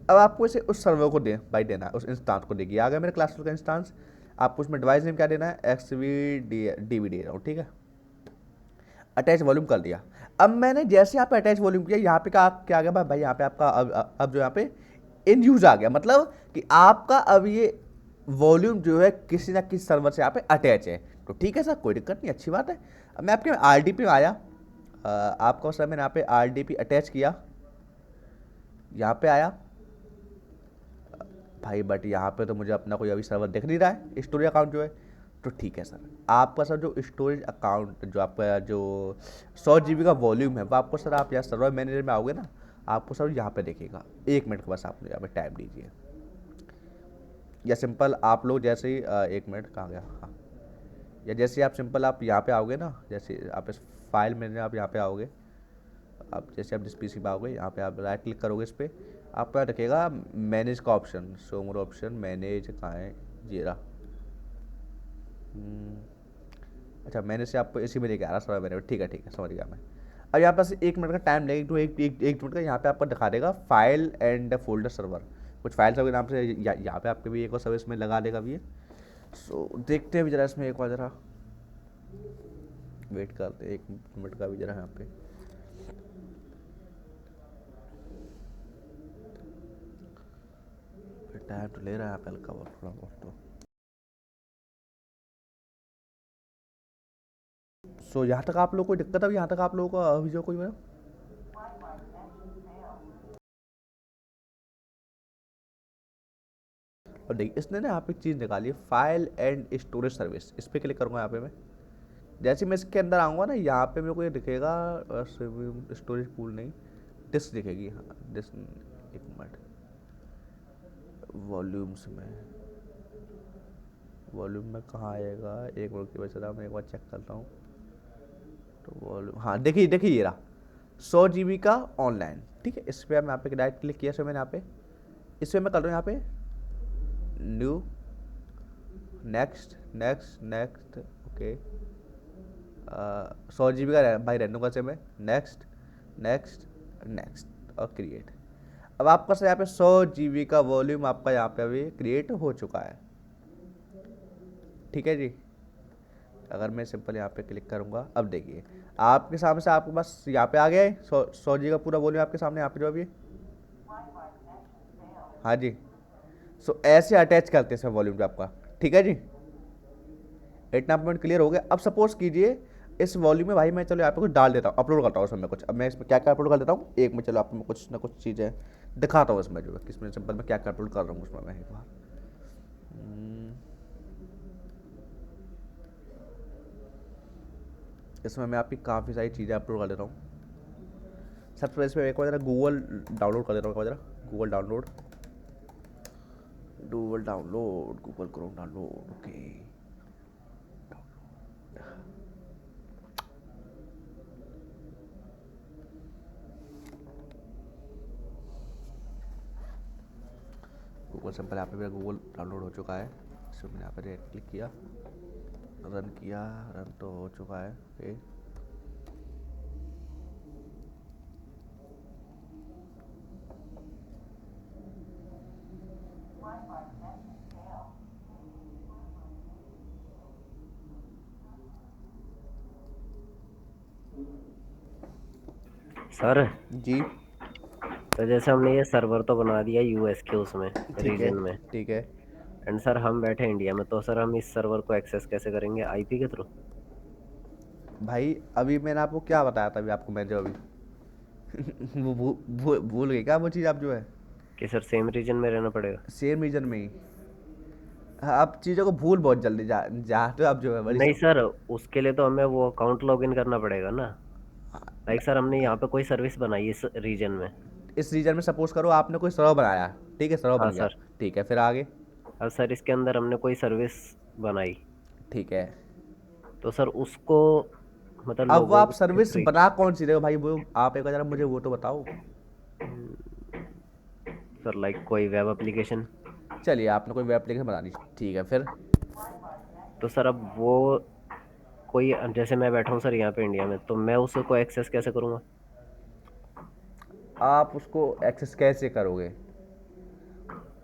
अब आपको इसे उस सर्वर को देना है, उस इंस्टांस को देखिए, आ गया मेरे क्लास का इंस्टांस। आपको उसमें डिवाइस नेम क्या देना है, XVDB दे रहा हूँ, ठीक है। अटैच वॉल्यूम कर दिया। अब मैंने जैसे यहाँ पे अटैच वॉल्यूम किया, यहाँ पे क्या आ गया भाई, यहाँ पे आपका अब जो यहाँ पे इन यूज आ गया, मतलब कि आपका अब ये वॉल्यूम जो है किसी ना किसी सर्वर से यहाँ पे अटैच है। तो ठीक है सर, कोई दिक्कत नहीं, अच्छी बात है। अब मैं आपके RDP में आया, आपका सर मैंने यहाँ पे RDP अटैच किया, यहाँ पे आया भाई, बट यहाँ पे तो मुझे अपना कोई अभी सर्वर दिख नहीं रहा है, स्टोरेज अकाउंट जो है। तो ठीक है सर, आपका सर जो स्टोरेज अकाउंट जो आपका जो 100 GB का वॉल्यूम है वो आपको सर, आप यहाँ सर्वर मैनेजर में आओगे ना, आपको सर यहाँ पे देखेगा। 1 मिनट का बस आप यहाँ पे टाइम दीजिए, या सिंपल आप लोग जैसे ही 1 मिनट कहाँ गया, हाँ, या जैसे आप सिंपल आप यहाँ पे आओगे ना, जैसे आप इस फाइल में आप यहाँ पे आओगे, आप जैसे आप जिस PC पे आओगे यहाँ पे आप राइट क्लिक करोगे इस पर, आपको यहाँ रखेगा मैनेज का ऑप्शन, शो मोर ऑप्शन, मैनेज कहाँ है, ये रहा। अच्छा, मैंने से आपको इसी में लेके आ रहा सर्वर मैनेजर, ठीक है समझ गया मैं। अब यहाँ पास 1 मिनट का टाइम लगेगा, तो एक मिनट का यहाँ पे आपको दिखा देगा फाइल एंड फोल्डर सर्वर, कुछ फाइल सर्वर के नाम से यहाँ पे आपके भी एक और सर्विस में लगा देगा भी है। सो देखते हैं भी जरा इसमें एक बार, जरा वेट करते हैं 1 मिनट का भी जरा यहाँ पे। टाइम तो ले रहा है यहाँ पे हल्का बहुत, थोड़ा बहुत तो। सो यहाँ तक आप लोग को दिक्कत है, यहाँ तक आप लोगों को अभी जो कोई और देखिए इसने ना यहाँ पे एक चीज़ निकाली है, फाइल एंड स्टोरेज सर्विस, इस पर क्लिक करूँगा यहाँ पे मैं। जैसे मैं इसके अंदर आऊँगा ना, यहाँ पे मेरे को ये दिखेगा स्टोरेज पूल नहीं, डिस्क दिखेगी, हाँ डिस्क, 1 मिनट, वॉल्यूम्स में कहाँ आएगा, 1 मिनट की बचा रहा, मैं एक बार चेक करता हूँ। तो वॉल्यूम, हाँ देखिए ये रहा 100 GB का ऑनलाइन, ठीक है। इस पर मैं यहाँ पे डायरेक्ट क्लिक किया, मैंने यहाँ पे इस पर मैं कर रहा हूँ यहाँ पे न्यू, नेक्स्ट ओके, 100 GB का भाई रैंडम का से मैं नेक्स्ट और क्रिएट। अब आपका सर यहाँ पे 100 GB का वॉल्यूम आपका यहाँ पे अभी क्रिएट हो चुका है, ठीक है जी। अगर मैं सिंपल यहाँ पे क्लिक करूँगा, अब देखिए आपके सामने से आपके पास यहाँ पे आ गया है 100 GB का पूरा वॉल्यूम आपके सामने यहाँ पे जो अभी, हाँ जी। सो ऐसे अटैच करते हैं सर वॉल्यूम आपका, ठीक है जी। इतना पॉइंट क्लियर हो गया। अब सपोज कीजिए इस वॉल्यूम में भाई मैं चलो यहाँ पे कुछ डाल देता हूँ, अपलोड करता हूँ उसमें मैं कुछ। अब मैं इसमें क्या क्या अपलोड कर देता हूँ, एक में चलो आपको मैं कुछ ना कुछ चीज़ें दिखाता हूँ इसमें, जो है किसमें सिंपल मैं क्या क्या अपलोड कर रहा हूँ उसमें मैं एक बार। इसमें मैं आपकी काफ़ी सारी चीज़ें अपलोड कर देता हूँ। सबसे पहले इसमें एक बार जरा गूगल डाउनलोड कर देता हूँ, जरा Google download, Google Chrome download, okay. Google simple यहाँ पे मेरा गूगल डाउनलोड हो चुका है। इसमें मैंने यहाँ पे क्लिक किया, रन तो हो चुका है, ओके। सर जी तो जैसे हमने ये सर्वर तो बना दिया यूएस के उसमें ठीक है, रीजन में, ठीक है। एंड सर हम बैठे इंडिया में, तो सर हम इस सर्वर को एक्सेस कैसे करेंगे, आईपी के थ्रू? भाई अभी मैंने आपको क्या बताया था, अभी आपको मैं जो अभी वो भूल गए क्या वो चीज़ आप जो है, कि सर सेम रीजन में रहना पड़ेगा? सेम रीजन में ही। आप चीज़ों को भूल बहुत जल्दी जाते हो आप जो है, बड़ी नहीं सर, उसके लिए तो हमें वो अकाउंट लॉगिन करना पड़ेगा ना। लाइक सर हमने यहाँ पे कोई सर्विस बनाई इस रीजन में। इस रीजन में सपोज करो आपने कोई सर्वर बनाया, ठीक है, सर्वर हाँ बन गया, सर। ठीक है, फिर आगे, अब सर इसके अंदर हमने कोई सर्विस बनाई, ठीक है। तो सर उसको मतलब अब वो लोगों आप सर्विस के बना कौन सी रहे हो भाई, वो आप एक बार जरा मुझे वो तो बताओ। सर लाइक कोई वेब एप्लीकेशन। चलिए आपने कोई वेब एप्लीकेशन बना दी, ठीक है, फिर तो सर अब वो कोई, जैसे मैं बैठा हूँ सर यहाँ पे इंडिया में, तो मैं उसको एक्सेस कैसे करूँगा? आप उसको एक्सेस कैसे करोगे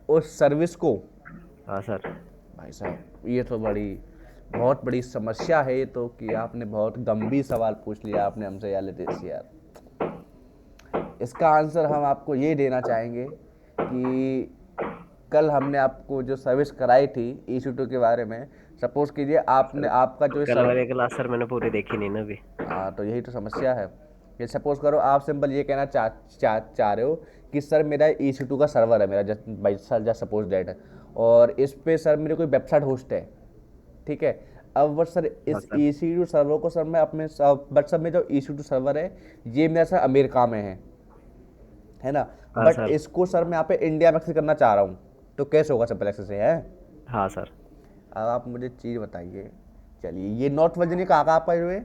उस सर्विस को? हाँ सर। भाई साहब ये तो बहुत बड़ी समस्या है ये तो, कि आपने बहुत गंभीर सवाल पूछ लिया आपने हमसे यार लितेश यार। इसका आंसर हम आपको ये देना चाहेंगे कि कल हमने आपको जो सर्विस कराई थी EC2 के बारे में, सपोज कीजिए आपने आपका जो कल वाले क्लास सर मैंने पूरी देखी नहीं ना अभी। हाँ तो यही तो समस्या है। ये सपोज करो आप सिंपल ये कहना चाह रहे हो कि सर मेरा EC2 का सर्वर है मेरा, just by sir just suppose that है, और इस पे सर मेरी कोई वेबसाइट होस्ट है, ठीक है। अब बट सर हाँ इस सर। EC2 सर्वर को सर मैं अपने बट सर में जो EC2 सर्वर है ये मेरा सर अमेरिका में है ना, हाँ बट सर। इसको सर मैं यहाँ पे इंडिया में एक्सेस करना चाह रहा हूँ, तो कैसे होगा सिंपल एक्सेस है। हाँ सर। अब आप मुझे चीज़ बताइए, चलिए ये नॉर्थ वर्जीनिया कहाँ कहाँ पर हुए,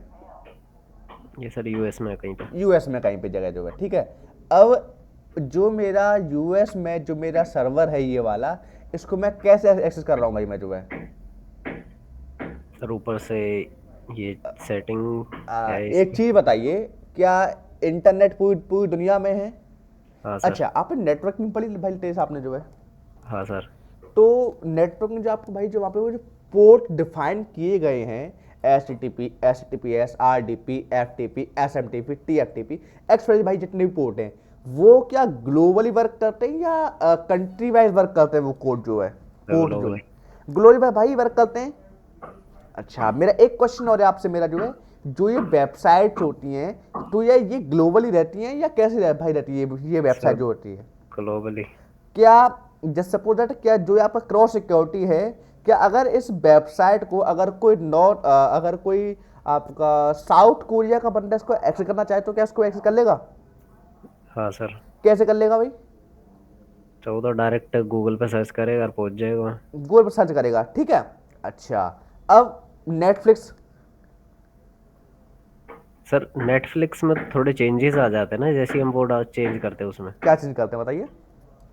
ये सर यूएस में है कहीं पे। US में कहीं पे जगह जो है, ठीक है। अब जो मेरा US में जो मेरा सर्वर है ये वाला, इसको मैं कैसे एक्सेस कर रहा हूँ भाई मैं जो है, सर ऊपर से ये सेटिंग है एक इसकी। चीज़ बताइए, क्या इंटरनेट पूरी पूरी दुनिया में है? हाँ सर। अच्छा, आपने नेटवर्किंग पढ़ी भाई टेस्ट आपने जो है, हाँ सर। तो नेटवर्क में जो आपको भाई जो वहाँ पे वो जो पोर्ट डिफाइन किए गए हैं, HTTP, HTTPS, RDP, FTP, SMTP, TFTP, express भाई जितने भी पोर्ट हैं वो क्या ग्लोबली वर्क करते हैं या कंट्री वाइज वर्क करते हैं, वो कोड जो है पोर्ट जो है ग्लोबली। ग्लोबली भाई वर्क करते हैं। अच्छा, मेरा एक क्वेश्चन और है आपसे, मेरा जो है जो ये वेबसाइट्स होती हैं तो ये ग्लोबली रहती हैं या कैसे भाई रहती है ये वेबसाइट सर जो होती है, ग्लोबली। क्या जस्ट सपोज दैट क्या जो आपका क्रॉस सिक्योरिटी है, क्या अगर इस वेबसाइट को अगर कोई आपका साउथ कोरिया का बंदा इसको एक्सेस करना चाहे तो क्या इसको एक्सेस कर लेगा? हाँ सर। कैसे कर लेगा भाई? तो वो तो डायरेक्ट गूगल पे सर्च करेगा और पहुंच जाएगा वहाँ। गूगल पर सर्च करेगा, ठीक है। अच्छा, अब नेटफ्लिक्स, सर नेटफ्लिक्स में थोड़े चेंजेस आ जाते हैं ना, जैसे ही हम वो चेंज करते हैं उसमें। क्या चेंज करते हैं बताइए?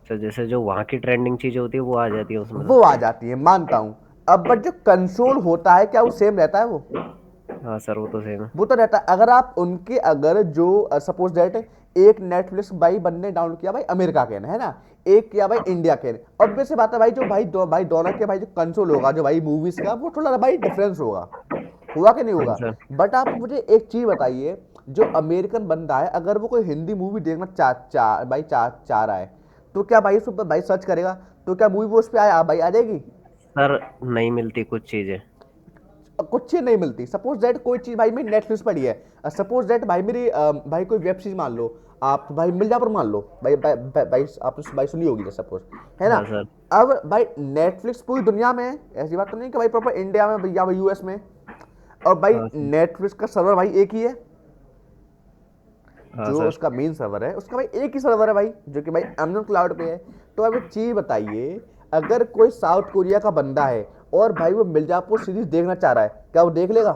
सर जैसे जो वहाँ की ट्रेंडिंग चीज़ होती है वो आ जाती है उसमें वो तो। आ जाती है, मानता हूं। अब बट जो कंसोल होता है क्या वो सेम रहता है? हाँ सर वो तो सेम है। वो तो रहता है। अगर आप उनके अगर जो सपोज दैट एक नेटफ्लिक्स भाई बंदे डाउनलोड किया भाई अमेरिका के ने, है ना, एक किया भाई इंडिया के ने, ऑब्वियस सी बात है भाई जो भाई दोनों के भाई जो कंसोल होगा जो भाई मूवीज का वो थोड़ा भाई डिफरेंस होगा कि नहीं हाँ होगा? सर। बट आप मुझे एक चीज बताइए, जो अमेरिकन बंदा है अगर वो कोई हिंदी मूवी देखना चाह रहा है तो क्या भाई उस पर भाई सर्च करेगा तो क्या मूवी वो उस पर भाई आ जाएगी? सर नहीं मिलती कुछ चीज़ें। कुछ चीज नहीं मिलती। सपोज दैट कोई चीज भाई मेरी नेटफ्लिक्स पड़ी है, सपोज दैट भाई मेरी भाई कोई वेब सीरीज मान लो, आप भाई मिर्जापुर मान लो भाई भाई आपने भाई सुनी होगी सपोज, है ना। हाँ सर। अब भाई नेटफ्लिक्स पूरी दुनिया में है, ऐसी बात तो नहीं कि भाई प्रॉपर इंडिया में या भाई US में, और भाई हाँ सर। नेटफ्लिक्स का सर्वर भाई एक ही है, हाँ जो सर। उसका मेन सर्वर है उसका भाई एक ही सर्वर है भाई जो कि भाई Amazon क्लाउड पे है। तो अब एक चीज बताइए, अगर कोई साउथ कोरिया का बंदा है और भाई वो मिर्जापुर सीरीज देखना चाह रहा है, क्या वो देख लेगा?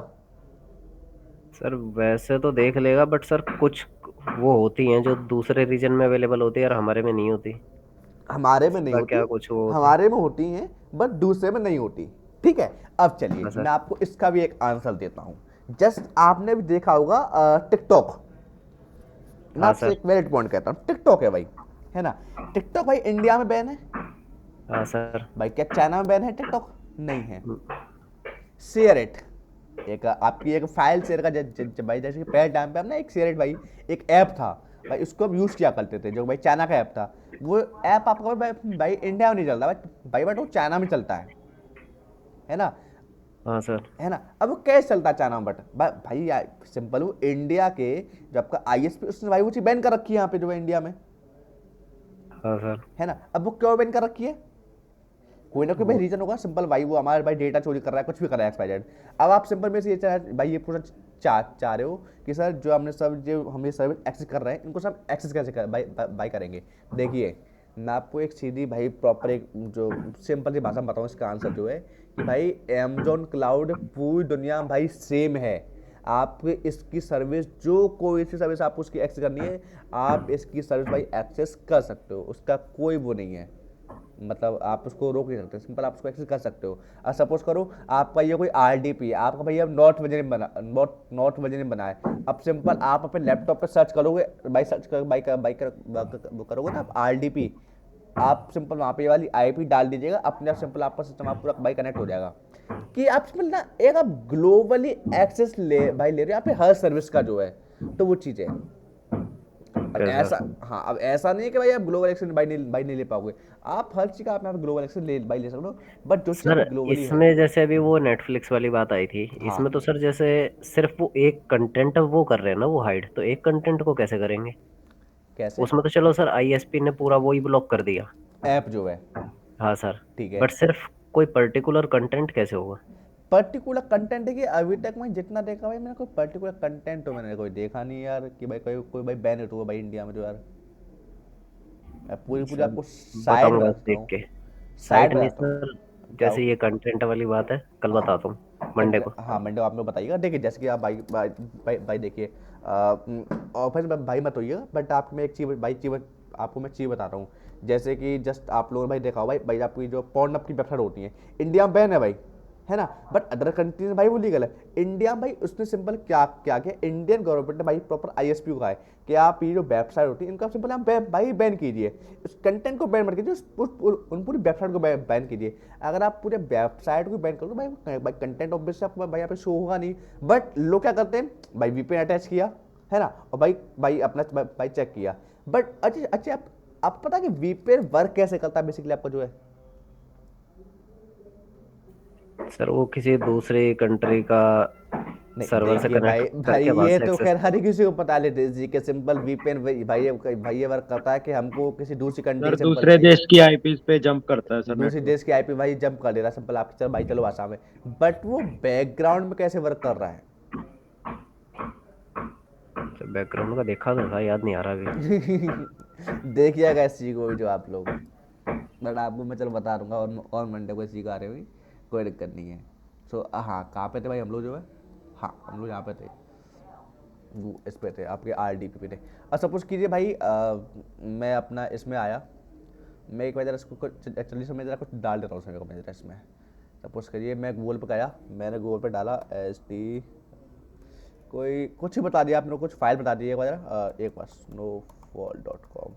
सर वैसे तो देख लेगा, बट सर कुछ वो होती हैं जो दूसरे रीजन में अवेलेबल होती है और हमारे में नहीं होती। हमारे में नहीं उसका क्या होती, कुछ वो होता है। हमारे में होती हैं बट दूसरे में नहीं होती, ठीक है। अब चलिए हाँ सर। मैं आपको इसका भी एक आंसर देता हूँ। जस्ट आपने भी देखा होगा टिकटॉक, मैं हाँ आपसे सर। एक वैलिड पॉइंट कहता हूँ, टिकटॉक है भाई, है ना। टिकटॉक भाई इंडिया में बैन है हाँ सर। भाई, क्या चाइना में बैन है टिकटॉक? नहीं है। शेयर इट, एक आपकी एक फाइल शेयर का भाई, जैसे कि पहले टाइम पे हम ना एक शेयर इट भाई एक ऐप था भाई, उसको हम यूज़ किया करते थे, जो भाई चाइना का ऐप था। वो ऐप आपका भाई इंडिया में नहीं चलता भाई बट वो चाइना में चलता है ना, हाँ सर। है ना। अब वो कैसे चलता है चाइना में बट भाई सिंपल, वो इंडिया के जो आपका ISP उसने भाई वो चीज़ बैन कर रखी है यहाँ पे जो है इंडिया में, हाँ सर। है ना। अब वो क्यों बैन कर रखी है? कोई ना कोई भाई रीजन होगा, सिंपल भाई वो हमारे भाई डेटा चोरी कर रहा है, कुछ भी कर रहा है XYZ। अब आप सिंपल में से ये भाई ये पूरा चाह रहे हो कि सर जो हमने सब जो हम ये सर्विस एक्सेस कर रहे हैं इनको सब एक्सेस कैसे कर भाई करेंगे? देखिए मैं आपको एक सीधी भाई प्रॉपर एक जो सिंपल सी भाषा में बताऊँ, इसका आंसर जो है कि भाई Amazon क्लाउड पूरी दुनिया में भाई सेम है। आप इसकी सर्विस जो कोई सी सर्विस आपको उसकी एक्सेस करनी है, आप इसकी सर्विस भाई एक्सेस कर सकते हो, उसका कोई वो नहीं है, मतलब आप उसको रोक नहीं सकते, सिंपल आप उसको एक्सेस कर सकते हो। अब सपोज करो आपका ये कोई RDP है, आपका भैया नॉर्थ वर्जन में बना नॉर्थ वर्जन में बना है। अब सिंपल आप अपने लैपटॉप पे सर्च करोगे भाई, सर्च कर वो करोगे ना आप RDP, आप सिंपल वहाँ पे ये वाली IP डाल दीजिएगा, अपने आप सिंपल आपका सिस्टम आप पूरा भाई कनेक्ट हो जाएगा। कि आप सिंपल ना एक आप ग्लोबली एक्सेस ले रहे हो यहाँ पे हर सर्विस का जो है, तो वो चीज़ है। और ओके ऐसा, सर। हाँ अब ऐसा नहीं है कि भाई आप ग्लोबल एक्सेस भाई नहीं ले पाओगे। आप हर चीज़ का आप यहाँ पे ग्लोबल एक्सेस ले सकते हो, बट जो चीज़ सर आपकी ग्लोबली है। इसमें जैसे अभी वो नेटफ्लिक्स वाली बात आई थी, हाँ इसमें तो सर जैसे सिर्फ वो एक कंटेंट वो कर रहे हैं ना वो हाइड, तो एक कंटेंट को कैसे करेंगे? कैसे? उसमें तो चलो सर आईएसपी ने पूरा वो ही ब्लॉक कर दिया। ऐप जो है, हाँ सर। ठीक है। बट सिर्फ कोई पर्टिकुलर कंटेंट कैसे होगा? पर्टिकुलर कंटेंट है कि अभी तक मैं जितना देखा भाई, मैंने कोई पर्टिकुलर कंटेंट तो मैंने कोई देखा नहीं यार कि भाई कोई कोई भाई बैन हुआ भाई इंडिया में जो यार। मैं पूरी पूरी सर आपको साइड बताऊंगा बताता देख हूँ, के। साइड साइट नहीं बताता हूँ। सर, क्या जैसे हो? ये कंटेंट वाली बात है, कल हाँ बताता हूँ, मंडे को। हाँ मंडे को आप लोग बताइएगा। देखिए जैसे कि आप भाई भाई भाई देखिए, ऑफिस में भाई मत होइएगा, बट आप मैं एक चीज़ भाई चीज़ आपको मैं चीज़ बता रहा हूँ। जैसे कि जस्ट आप लोगों ने भाई देखा हो भाई भाई आपकी जो पॉर्नअप की वेबसाइट होती है, इंडिया में बैन है भाई, है ना, बट अदर कंट्रीज में भाई वो लीगल है। इंडिया में भाई उसने सिंपल क्या क्या किया, इंडियन गवर्नमेंट ने भाई प्रॉपर आईएसपी को कहा है कि आप ये जो वेबसाइट होती है इनको आप सिंपल आप भाई बैन कीजिए। उस कंटेंट को बैन मत कीजिए, उन पूरी वेबसाइट को बैन कीजिए। अगर आप पूरे वेबसाइट को बैन करो तो भाई कंटेंट ऑब्वियसली आपको भाई यहाँ पे शो होगा नहीं। बट लोग क्या करते हैं भाई, वीपीएन अटैच किया है ना, और भाई भाई अपना भाई चेक किया। बट अच्छा अच्छा आप पता है कि वीपीएन वर्क कैसे करता है बेसिकली आपका जो है? सर वो किसी दूसरे कंट्री का नहीं सर्वर से देखिए भाई कनेक्ट भाई करके वहां ये से तो एक्सेस। खैर हर किसी को पता है जी के सिंपल वीपीएन भाई भाई ये वर्क करता है कि हमको किसी दूसरी कंट्री सर की सिंपल दूसरे देश की आईपीज पे जंप करता है सर दूसरी नेटवर्क। देश की आईपी भाई जंप कर दे रहा है सिंपल आपकी चलो भाई चलो भाषा में। बट वो बैकग्राउंड में कैसे वर्क कर रहा है? बैकग्राउंड का देखा था, याद नहीं आ रहा अभी। देखिएगा इस चीज को भी जो आप लोग, बट आपको मैं चलो बता दूंगा, और मंडे को इसी आ रहे हुई, कोई दिक्कत नहीं है। सो हाँ कहाँ पे थे भाई हम लोग जो है? हाँ हम लोग यहाँ पे थे, वो इस पे थे आपके आरडीपी पे थे। और सपोज कीजिए भाई मैं अपना इसमें आया, मैं एक बार जरा इसको एक्चुअली से मैं जरा कुछ डाल देता हूँ उसमें मैं जरा इसमें। सपोज करिए मैं गूगल पे गया, मैंने गूगल पे डाला एस टी कोई कुछ ही बता दिया आपने, कुछ फाइल बता दी एक बार जरा, एक बार snowfall.com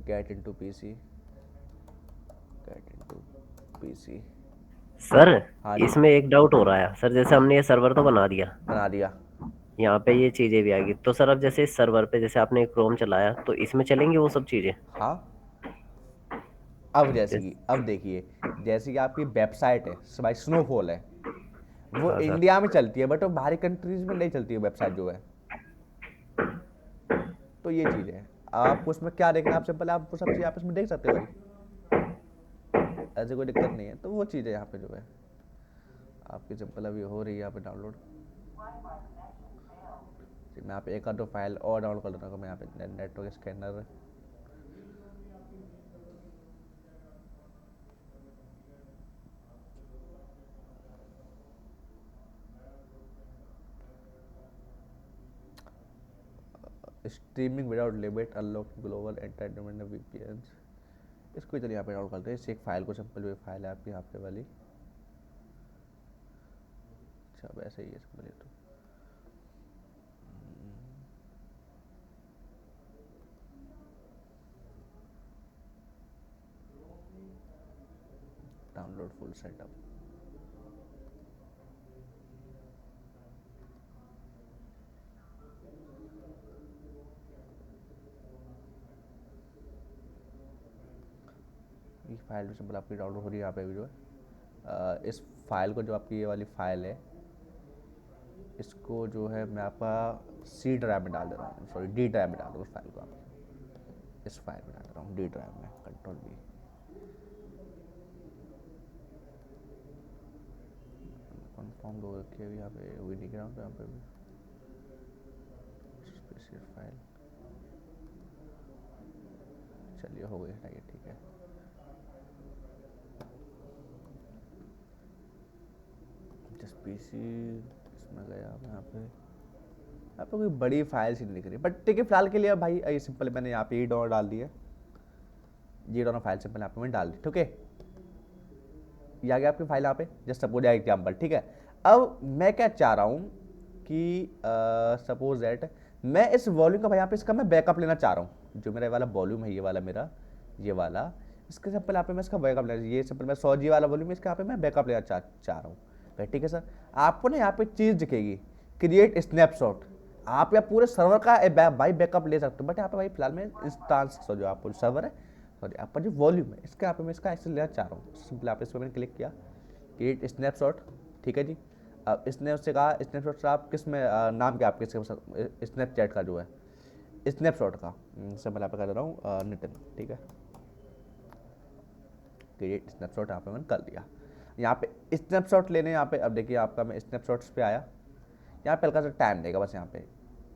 get into PC, get into PC. Sir हाँ जी इसमें एक डाउट हो रहा है सर, जैसे हमने ये सर्वर तो बना दिया, बना दिया। यहाँ पे ये चीजें भी आएगी, तो सर अब जैसे इस सर्वर पे जैसे आपने क्रोम चलाया तो इसमें चलेंगी वो सब चीजें? हाँ अब जैसे जैसे, कि अब देखिए, जैसे कि आपकी वेबसाइट है भाई स्नोफॉल है, वो हाँ सर। इंडिया में चलती है बट वो बाहरी कंट्रीज में नहीं चलती है वेबसाइट जो है। तो ये चीज़ है, आपको उसमें क्या देखना, आप सिंपल आप वो सब चीज़ आप इसमें देख सकते हो भाई, ऐसे कोई दिक्कत नहीं है। तो वो चीज़ है यहाँ पे जो है आपकी सिंपल अभी हो रही है यहाँ पे डाउनलोड। मैं यहाँ पे एक आध दो फाइल और डाउनलोड कर लूँगा, मैं यहाँ पे network scanner streaming without limit unlock global entertainment VPNs, इसको चलिए यहाँ पे डाउनलोड करते हैं। इस एक फाइल को सिंपल जो फाइल है आपकी यहाँ पे वाली, अच्छा वैसे ही है सिंपल ये तो डाउनलोड फुल सेटअप। ये फाइल जो सिंपल आपकी डाउनलोड हो रही है यहाँ पे भी जो है, इस फाइल को जो आपकी ये वाली फाइल है इसको जो है मैं आपका सी ड्राइव में डाल दे रहा हूँ, सॉरी डी ड्राइव में डाल रहा हूँ उस फाइल को, आपकी इस फाइल में डाल रहा हूँ डी ड्राइव में, कंट्रोल बी। कन्फर्म लोग रखिए अभी यहाँ पे वी डी ग्राउंड यहाँ पे भी स्पेसिफिक फाइल, चलिए हो गई हटाइए ठीक है। जस्ट पीसी इसमें गया मैं यहाँ पे कोई बड़ी फाइल सी नहीं दिख रही, बट ठीक है फिलहाल के लिए भाई ये सिंपल मैंने यहाँ पे डॉट डाल दिया, ये दोनों फाइल सिंपल यहाँ पे मैंने डाल दी, ठीक है। ये आ गया आपकी फाइल यहाँ पे, जस्ट सपोज एग्जाम्पल, ठीक है। अब मैं क्या चाह रहा हूँ कि सपोज दैट मैं इस वॉल्यूम का भाई यहाँ पे इसका मैं बैकअप लेना चाह रहा हूँ, जो मेरा वाला वॉल्यूम है ये वाला मेरा, ये वाला, इसके सिंपल यहाँ पे मैं इसका बैकअप लेना, ये सिंपल मैं 100 जी वाला वॉल्यूम इसका यहाँ पे मैं बैकअप लेना चाह रहा हूँ भाई, ठीक है सर। आपको ना यहाँ पे चीज़ दिखेगी क्रिएट स्नैपशॉट, आप या पूरे सर्वर का भाई बैकअप ले सकते हो, बट यहाँ पे भाई फिलहाल में इंस्टांस जो आपका जो सर्वर है, सॉरी आपका जो वॉल्यूम है, इसके यहाँ पे मैं इसका एक्सेस लेना चाह रहा हूँ। सिंपल आप इस पर मैंने क्लिक किया, क्रिएट स्नैपशॉट, ठीक है जी। अब इसने उससे कहा स्नैपशॉट से आप किस में नाम क्या आपके स्नैपचैट का जो है स्नैपशॉट का, सिंपल यहाँ पे कर दे रहा हूँ नितिन, ठीक है। क्रिएट स्नैपशॉट यहाँ पे मैंने कर दिया। यहाँ पे स्नैपशॉट लेने यहाँ पे अब देखिए आपका मैं स्नैपशॉट्स पे आया, यहाँ पे हल्का सा टाइम देगा बस, यहाँ पे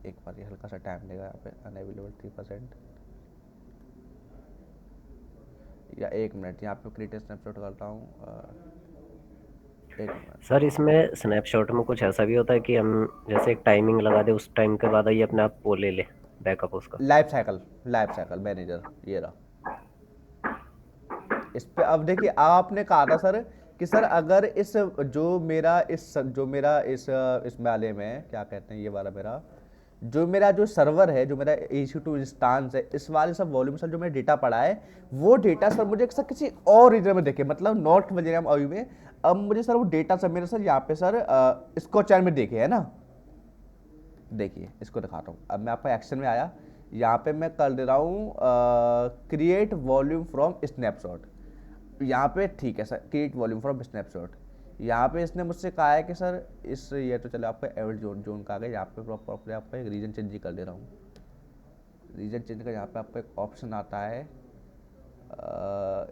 एक बार ये हल्का सा टाइम देगा, यहाँ पे अनअवेलेबल 3% या 1 मिनट, यहाँ पे क्रिएट स्नैपशॉट करता हूँ 1 मिनट। सर इसमें स्नैपशॉट में कुछ ऐसा भी होता है कि हम जैसे एक टाइमिंग लगा दे, उस टाइम के बाद ये अपने आप वो ले ले बैकअप उसका? लाइफ साइकिल मैनेजर ये रहा। इस पे अब देखिए आपने कहा था सर कि सर अगर इस जो मेरा इस वाले में क्या कहते हैं, ये वाला मेरा जो सर्वर है, जो मेरा EC2 इंस्टांस है, इस वाले सब वॉल्यूम सर जो मैंने डेटा पढ़ा है, वो डेटा सर मुझे सर किसी और रीजन में देखे, मतलब नॉट वजीरम आई में। अब मुझे सर वो डेटा सर मेरे सर यहाँ पे सर इसको चैन में देखे है ना, देखिए इसको दिखाता हूँ। अब मैं आपका एक्शन में आया, यहाँ पे मैं कर दे रहा हूँ क्रिएट वॉल्यूम फ्रॉम स्नैपशॉट, यहाँ पे ठीक है sir, create volume from snapshot. यहाँ पे इसने मुझसे कहा है कि सर इस ये तो चलो आपका एवरेज जोन का आ गया, यहाँ पे प्रॉपर आपका एक रीजन चेंज कर दे रहा हूँ। रीजन चेंज का यहाँ पे आपका एक ऑप्शन आता है,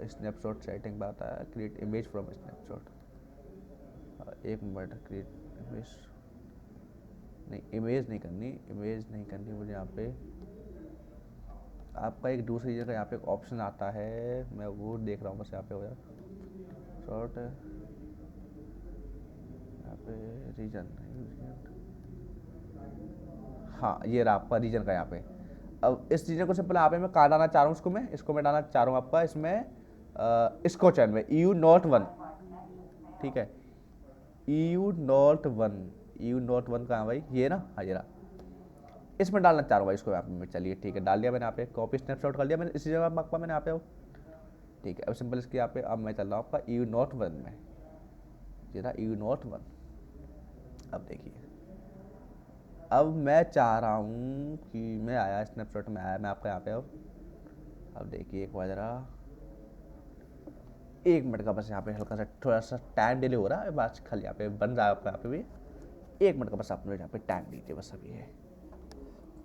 स्नैपशॉट सेटिंग पे आता है, create image from snapshot. 1 minute, create image नहीं, इमेज नहीं करनी मुझे। यहाँ पे आपका एक दूसरी जगह यहाँ पे एक ऑप्शन आता है, मैं वो देख रहा हूँ बस, यहाँ पे हो जाए शॉर्ट, यहाँ पे रीजन, हाँ ये रहा आपका रीजन का यहाँ पे। अब इस रीजन को सिंपल यहाँ पे मैं कहाँ डालना चाह रहा हूँ, इसको मैं डालना चाह रहा हूँ आपका इसमें इसको चैन में EU01, ठीक है। EU01 कहाँ भाई, ये ना, हाँ ये रहा, इसमें डालना चाह रहा हूँ भाई इसको यहाँ पे। चलिए ठीक है, डाल दिया मैंने यहाँ पे, कॉपी स्नैपशॉट कर लिया मैंने इसी जगह आपका मैंने यहाँ पे, ठीक है। अब सिंपल इसके यहाँ पे अब मैं चल रहा हूँ आपका EU01 में, ये रहा EU01। अब देखिए, अब मैं चाह रहा हूँ कि मैं आया स्नैपशॉट में आया मैं आपका यहाँ पे, अब देखिए एक बार जरा 1 मिनट का बस यहाँ पे हल्का सा थोड़ा सा टाइम डिले हो रहा है, बस खाली यहाँ पे बन रहा है आपका यहाँ पे भी 1 मिनट का बस आप लोग यहाँ पे टाइम दीजिए बस अभी है,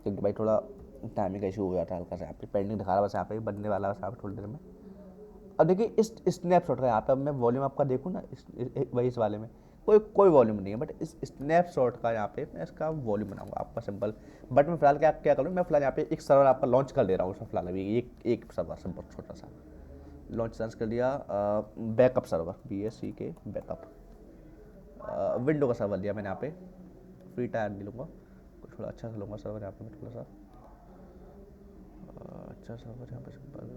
क्योंकि भाई थोड़ा टाइमिंग का इशू हो जाता है हल्का सा, यहाँ पे पेंडिंग दिखा रहा है बस, यहाँ पे बनने वाला बस यहाँ पे थोड़ी देर में। अब देखिए इस स्नैपशॉट का यहाँ पे अब मैं वॉल्यूम आपका देखूँ ना, वही इस वाले में कोई वॉल्यूम नहीं है, बट इस स्नैपशॉट का यहाँ पे मैं इसका वॉल्यूम बनाऊंगा आपका सिंपल। बट मैं फिलहाल क्या करूँ, मैं फिलहाल यहाँ पे एक सर्वर आपका लॉन्च कर दे रहा हूँ फिलहाल अभी, एक सर्वर सिंपल छोटा सा लॉन्च कर दिया, backup server BSC backup window का सर्वर लिया मैंने यहाँ पे, फ्री टायर नहीं लूँगा, थोड़ा अच्छा सा लूँगा सर्वर यहाँ पे मैं, थोड़ा सा अच्छा सर्वर यहाँ पे सिंपल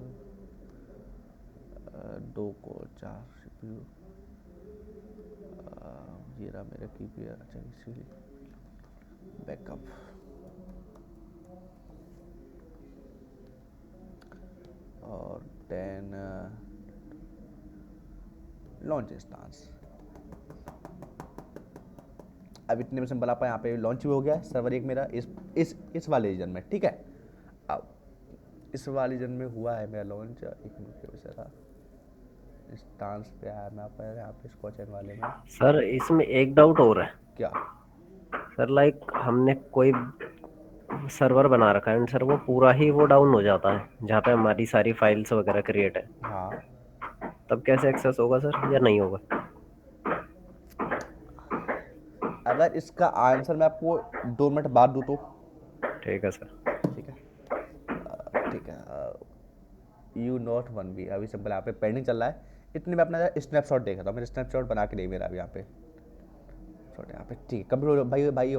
2 कोर 4 CPU, ये रहा मेरा KPR, अच्छा इसीलिए बैकअप और 10 लॉन्च इंस्टांस। अब इतने में सिंपल आपका यहाँ पे लॉन्च भी हो गया है सर्वर एक मेरा इस वाले रीजन में, ठीक है। अब इस वाले रीजन में हुआ है मेरा लॉन्च, एक मिनट के वजह इंस्टांस पे आया मैं आपका यहाँ पे स्कॉचन वाले में। सर इसमें एक डाउट और है। क्या सर लाइक हमने कोई सर्वर बना रखा है एंड सर वो पूरा ही वो डाउन हो जाता है जहाँ पे हमारी सारी फाइल्स वगैरह क्रिएट है, हाँ, तब कैसे एक्सेस होगा सर या नहीं होगा? अगर इसका आंसर मैं आपको 2 मिनट बाद दूँ तो ठीक है सर। ठीक है, ठीक है। EU01 भी अभी सिंपल यहाँ पे पेंडिंग चल रहा है, इतने में अपना स्नैपशॉट देख रहा हूँ, मैंने स्नैपशॉट बना के नहीं मेरा अभी यहाँ पे छोटे यहाँ पे, ठीक है। कंप्यूटर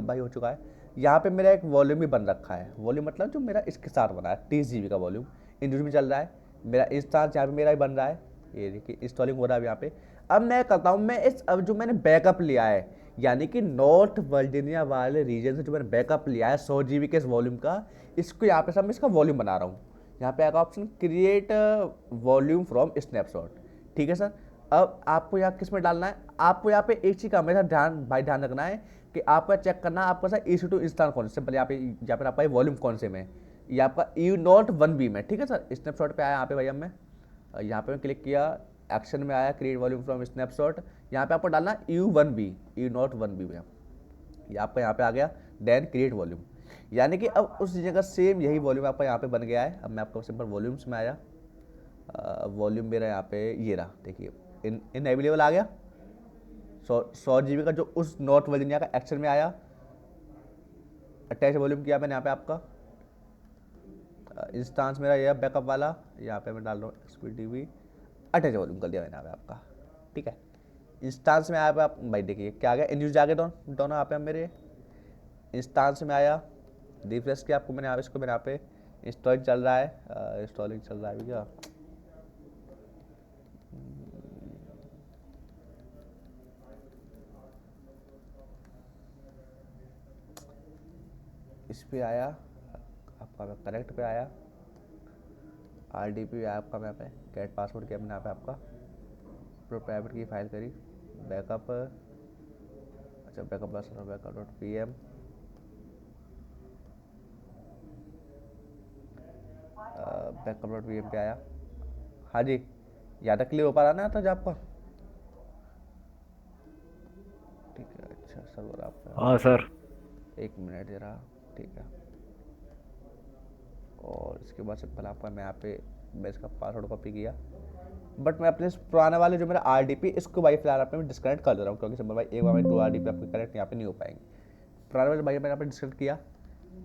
भाई हो चुका है। यहाँ पे मेरा एक वॉल्यूम भी बन रखा है, वॉल्यूम मतलब जो मेरा इसके साथ बना है 30 GB का वॉल्यूम इंडिविजुअल में चल रहा है मेरा इंस्टांस, यहाँ पे मेरा ही बन रहा है, ये देखिए इंस्टॉलिंग हो रहा है यहाँ पे। अब मैं करता हूँ, मैं अब जो मैंने बैकअप लिया है, यानी कि नॉर्थ वर्जीनिया वाले रीजन से जो मैंने बैकअप लिया है 100 GB के इस वॉल्यूम का, इसको यहाँ पे सब मैं इसका वॉल्यूम बना रहा हूँ। यहाँ पे आएगा option create volume from snapshot, ठीक है सर। अब आपको यहाँ किस में डालना है, आपको यहाँ पे एक चीज़ का हमेशा ध्यान रखना है कि आपका चेक करना आपका सा EC2 इंस्टांस कौन से, सिंपल यहाँ पर आपका वॉल्यूम कौन से में है, ये आपका EU01B में, ठीक है सर। स्नैपशॉट पे आया यहाँ पे भाई, अब मैं यहाँ पे क्लिक किया, एक्शन में आया क्रिएट वॉल्यूम फ्रॉम स्नैपशॉट, यहाँ पे आपको डालना EU1B, EU01B में, ये आपका यहाँ पे आ गया, देन क्रिएट वॉल्यूम, यानी कि अब उस जगह सेम यही वॉल्यूम आपका यहाँ पे बन गया है। अब मैं आपको सिंपल वॉल्यूम्स में आया, वॉल्यूम मेरा यहाँ पे ये रहा, देखिए इन अवेलेबल आ गया, 100 GB का जो उस नॉट वर्जीनिया का एक्शन में आया, अटैच वॉल्यूम किया मैंने यहाँ पे आपका, इंस्टांस मेरा ये बैकअप वाला, यहाँ पे मैं डाल रहा हूँ XPDB, अटैच वॉल्यूम कर दिया मैंने यहाँ पे आपका, ठीक है। इंस्टांस में आया पे आप भाई देखिए क्या आ गया, इंड्यूस जाके दोनों यहाँ पे मेरे इंस्टांस में आया, रिफ्रेश किया आपको मैंने यहाँ पे, इसको मेरे यहाँ पे इंस्टॉलिंग चल रहा है, इंस्टॉलिंग चल रहा है भैया, इस पे आया आपका, मैं कनेक्ट पे आया, RDP आया आपका, मैं यहाँ पे गेट पासवर्ड किया मैंने यहाँ पे आपका, प्रो प्राइवेट की फाइल करी, बैकअप, अच्छा बैकअप.pm, बैकअप.pm पे आया, हाँ जी यहाँ तक क्लियर हो पा रहा ना, तो जब आपका ठीक है, अच्छा सर्वर आपका, हाँ सर। 1 मिनट दे रहा, ठीक है। और इसके बाद सिंपल आपका मैं यहाँ पे मैं इसका पासवर्ड कॉपी किया, बट मैं अपने पुराने वाले जो मेरा RDP इसको भाई फिलहाल आपने मैं डिस्कनेक्ट कर दे रहा हूँ, क्योंकि सिंपल भाई एक बार में 2 RDP आपके कनेक्ट यहाँ पे नहीं हो पाएंगे। पुराने वाले भाई मैंने यहाँ पे डिस्कनेक्ट किया,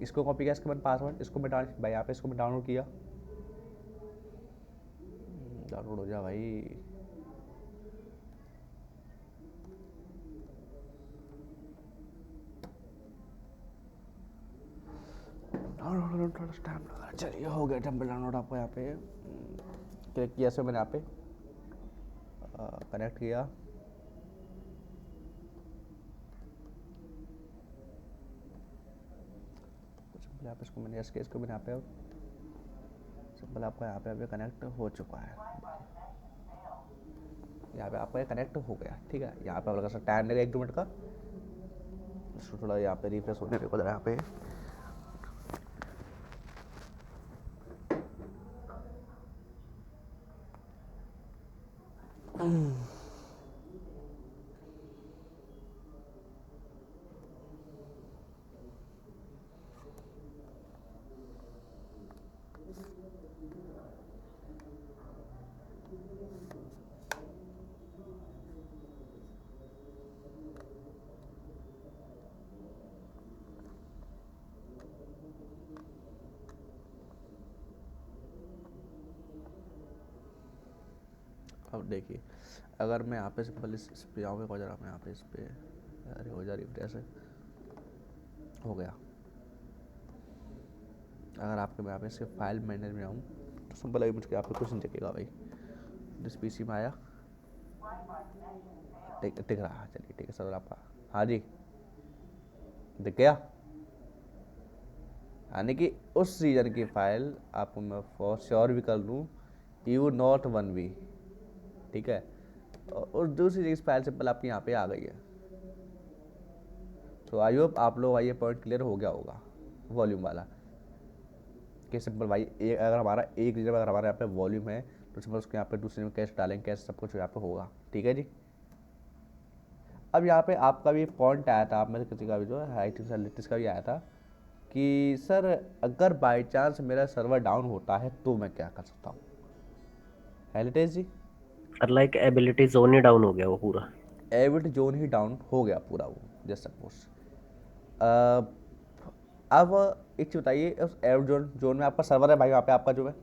इसको कॉपी किया, इसके बाद पासवर्ड इसको मैं भाई यहाँ पे इसको मैं डाउनलोड किया, डाउनलोड हो जा भाई, डाउनलोड थोड़ा टाइम लगा, चलिए हो गया टेम्पल डाउनलोड आपको यहाँ पे क्लिक किया, से मैंने यहाँ पे कनेक्ट किया, सिंपल यहाँ पे इसको मैंने यस किया, इसको मैंने यहाँ पे सिंपल आपका यहाँ पे अभी कनेक्ट हो चुका है, यहाँ पे आपका कनेक्ट हो गया, ठीक है। यहाँ पे हल्का सा टाइम लगेगा 1-2 मिनट का, इसको थोड़ा यहाँ पे रिफ्रेश होने को यहाँ पे, अब देखिए अगर मैं यहाँ पे सिंपल इस पे आऊँगा, हो जा रहा मैं यहाँ पे इस पे, अरे हो जा रही ऐसे हो गया। अगर आपके मैं यहाँ पे इसके फाइल मैनेजर में आऊँ तो सिंपल अभी मुझे यहाँ पे कुछ नहीं दिखेगा भाई, जिस PC में आया दिख रहा है, चलिए ठीक है सर आपका, हाँ जी दिख गया, यानी कि उस रीजन की फाइल आपको मैं फॉर श्योर भी कर लूँ EU01B, ठीक है। और दूसरी चीज़ फाइल सिंपल आपकी यहाँ पे आ गई है, तो आई होप आप लोग भाई ये पॉइंट क्लियर हो गया होगा वॉल्यूम वाला, कि सिंपल भाई अगर हमारा एक रीजन अगर हमारे यहाँ पे वॉल्यूम है तो सिंपल उसके यहाँ पे दूसरे में कैसे डालेंगे, कैसे सब कुछ यहाँ पे होगा, ठीक है जी। अब यहाँ पे आपका भी पॉइंट आया था, आप में से किसी का भी जो है IT एनालिटिक्स का भी आया था कि सर अगर बाई चांस मेरा सर्वर डाउन होता है तो मैं क्या कर सकता हूँ, एलिटेज जी। सर लाइक एबिलिटी जोन ही डाउन हो गया वो पूरा, एबिलिटी जोन ही डाउन हो गया पूरा वो, जस्ट सपोज। अब एक चीज़ बताइए, उस एबिलिटी जोन में आपका सर्वर है भाई, वहाँ पे आपका जो है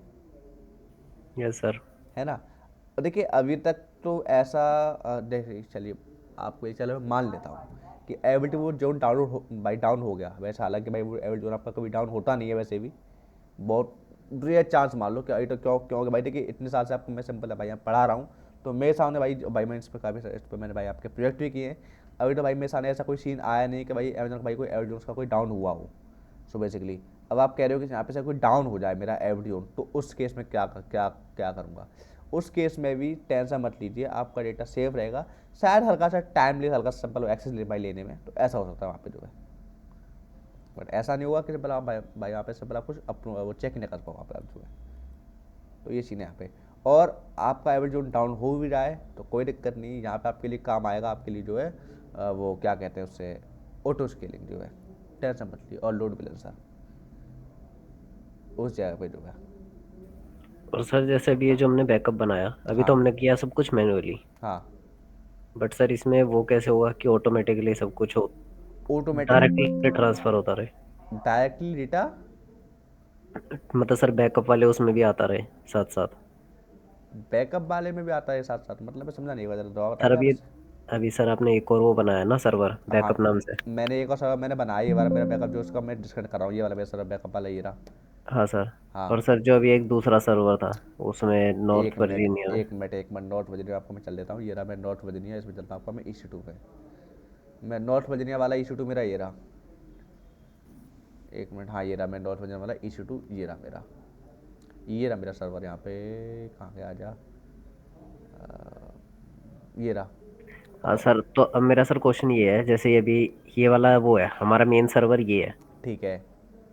यस सर, है ना। और देखिए अभी तक तो ऐसा देखिए, चलिए आपको ये चलो मैं मान लेता हूँ कि एबिलिटी वो जोन डाउन हो गया वैसे, हालांकि भाई वो एबिलिटी जोन आपका कभी डाउन होता नहीं है वैसे भी, बहुत रेयर चांस मान लो कि अभी तो क्यों भाई देखिए इतने साल से आपको मैं सिंपल है भाई यहाँ पढ़ा रहा हूँ, तो मेरे सामने भाई मैं इस पर काफ़ी इस पर मैंने भाई आपके प्रोजेक्ट भी किए हैं, अभी तो भाई मेरे सामने ऐसा कोई सीन आया नहीं कि भाई अमेजन भाई कोई एबिलिटी जोन का कोई डाउन हुआ हो। सो बेसिकली अब आप कह रहे हो कि यहाँ पे से कोई डाउन हो जाए मेरा एबिलिटी जोन, तो उस केस में क्या करूँगा, उस केस में भी टेंशन मत लीजिए, आपका डेटा सेफ रहेगा। शायद हल्का सा टाइम ले, हल्का सा सिंपल एक्सेस ले भाई लेने में, तो ऐसा हो सकता है वहाँ पे जो है, बट ऐसा नहीं होगा कि सिंपल आप भाई यहाँ पे सिंपल आप कुछ अपना वो चेक नहीं कर पाओ वहाँ पे आप जो है। तो ये सीन है यहाँ पे। और आपका एवरेज जो डाउन हो भी रहा है तो कोई दिक्कत नहीं, यहाँ पे आपके लिए काम आएगा, आपके लिए जो है वो क्या कहते हैं उससे, ऑटो स्केलिंग जो है, टेंशन मत लीजिए, और लोड बैलेंसर उस जगह पे जो है। और सर जैसे अभी ये जो हमने बैकअप बनाया, अभी हाँ तो हमने किया सब कुछ मैन्युअली, हाँ, बट सर इसमें वो कैसे होगा कि ऑटोमेटिकली सब कुछ हो, ऑटोमेटिकली डायरेक्टली ट्रांसफर होता रहे? डायरेक्टली डेटा मतलब सर बैकअप वाले उसमें भी आता रहे साथ साथ? बैकअप वाले में भी आता है साथ साथ, मतलब मैं समझा नहीं, जरा दोबारा सर बताएंगे आप अभी इसे। अभी सर आपने एक और वो बनाया ना सर्वर हाँ, बैकअप नाम से? मैंने एक और सर्वर मैंने बनाया, ये वाला मेरा बैकअप जो उसका मैं डिस्कनेक्ट कर रहा हूँ, ये वाला मेरा सर्वर बैकअप वाला ये रहा। हाँ सर। हाँ, और सर जो अभी एक दूसरा सर्वर था उसमें एक नॉर्थ मिनट वर्जीनिया में। एक मिनट एक मिनट, नॉर्थ वर्जीनिया आपको मैं चल देता हूँ, ये रहा मैं नॉर्थ वर्जीनिया, इसमें चलता हूँ आपका मैं EC2 पे। मैं नॉर्थ वर्जीनिया वाला EC2 मेरा ये रहा, एक मिनट, हाँ ये रहा मैं नॉर्थ वर्जीनिया वाला EC2, ये रहा मेरा, ये रहा मेरा सर्वर यहाँ पे, कहाँ गया आजा, ये रहा। हाँ सर, तो अब मेरा सर क्वेश्चन ये है, जैसे ये अभी ये वाला वो है हमारा मेन सर्वर ये है, ठीक है,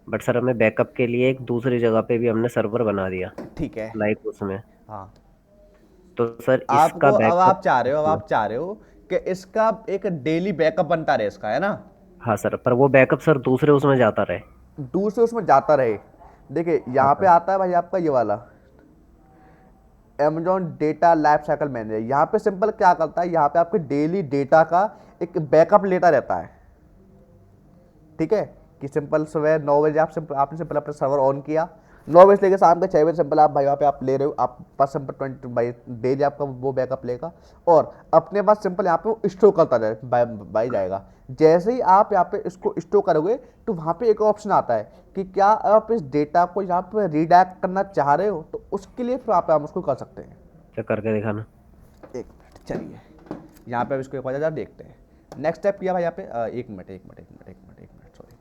बट सर हमें बैकअप के लिए एक दूसरी जगह पे भी हमने सर्वर बना दिया, ठीक है। लाइक उसमें। हाँ, तो सर इसका आपको अब बैकअप? आप चाह रहे हो, अब आप चाह रहे हो कि इसका एक डेली बैकअप बनता रहे इसका, है ना, हाँ सर, पर वो बैकअप सर दूसरे उसमें जाता रहे। दूसरे उसमें जाता रहे। देखिए हाँ यहाँ पे सर। आता है भाई आपका ये वाला Amazon data life cycle manager, यहाँ पे सिंपल क्या करता है, यहाँ पे आपके डेली डेटा का एक बैकअप लेता रहता है, ठीक है। कि सिंपल सुबह 9 बजे आपने सिंपल अपना सर्वर ऑन किया, 9 बजे से लेकर शाम के 6 बजे सिंपल आप भाई वहाँ पे आप ले रहे हो, आप पास सिंपल 20 भाई डेली आपका वो बैकअप लेगा, और अपने पास सिंपल यहाँ पे वो स्टोर करता जाए भाई जाएगा। जैसे ही आप यहाँ पे इसको स्टोर करोगे तो वहाँ पे एक ऑप्शन आता है कि क्या आप इस डेटा को यहाँ पे रीडायरेक्ट करना चाह रहे हो, तो उसके लिए फिर आप उसको कर सकते हैं। क्या करके दिखाना? एक मिनट चलिए, यहाँ पे अब इसको एक बार देखते हैं। नेक्स्ट स्टेप किया भाई यहाँ पे, एक मिनट सॉरी,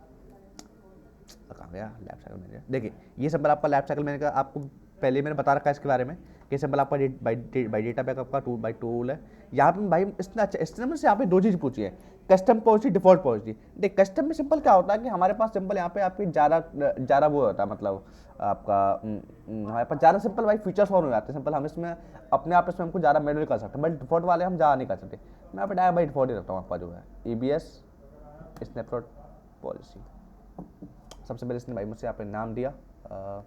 कहाँ गया लैब साइकिल मैनेजर। देखिए ये सिंपल आपका लैब साइकिल मैनेजर का आपको पहले मैंने बता रखा है इसके बारे में, कि सिंपल आपका बाई डेटा बैकअप का टूल है। यहाँ पे भाई इसने मुझसे यहाँ पे दो चीज़ पूछी है, कस्टम पॉलिसी, डिफॉल्ट पॉलिसी। देख कस्टम में सिंपल क्या होता है कि हमारे पास सिंपल यहाँ पे आपकी ज़्यादा वो होता है, मतलब आपका हमारे पास ज़्यादा सिंपल भाई फीचर्स ऑन हो जाते हैं, सिंपल हम इसमें अपने आप इसमें हमको ज़्यादा मैनुअल कर सकते हैं, बट डिफॉल्ट वाले हम ज़्यादा नहीं कर सकते। मैं यहाँ पे डायरेक्ट भाई डिफॉल्ट ही रखता हूँ आपका जो है EBS स्नैपशॉट पॉलिसी। सबसे पहले इसने भाई मुझसे यहाँ पे नाम दिया, क्या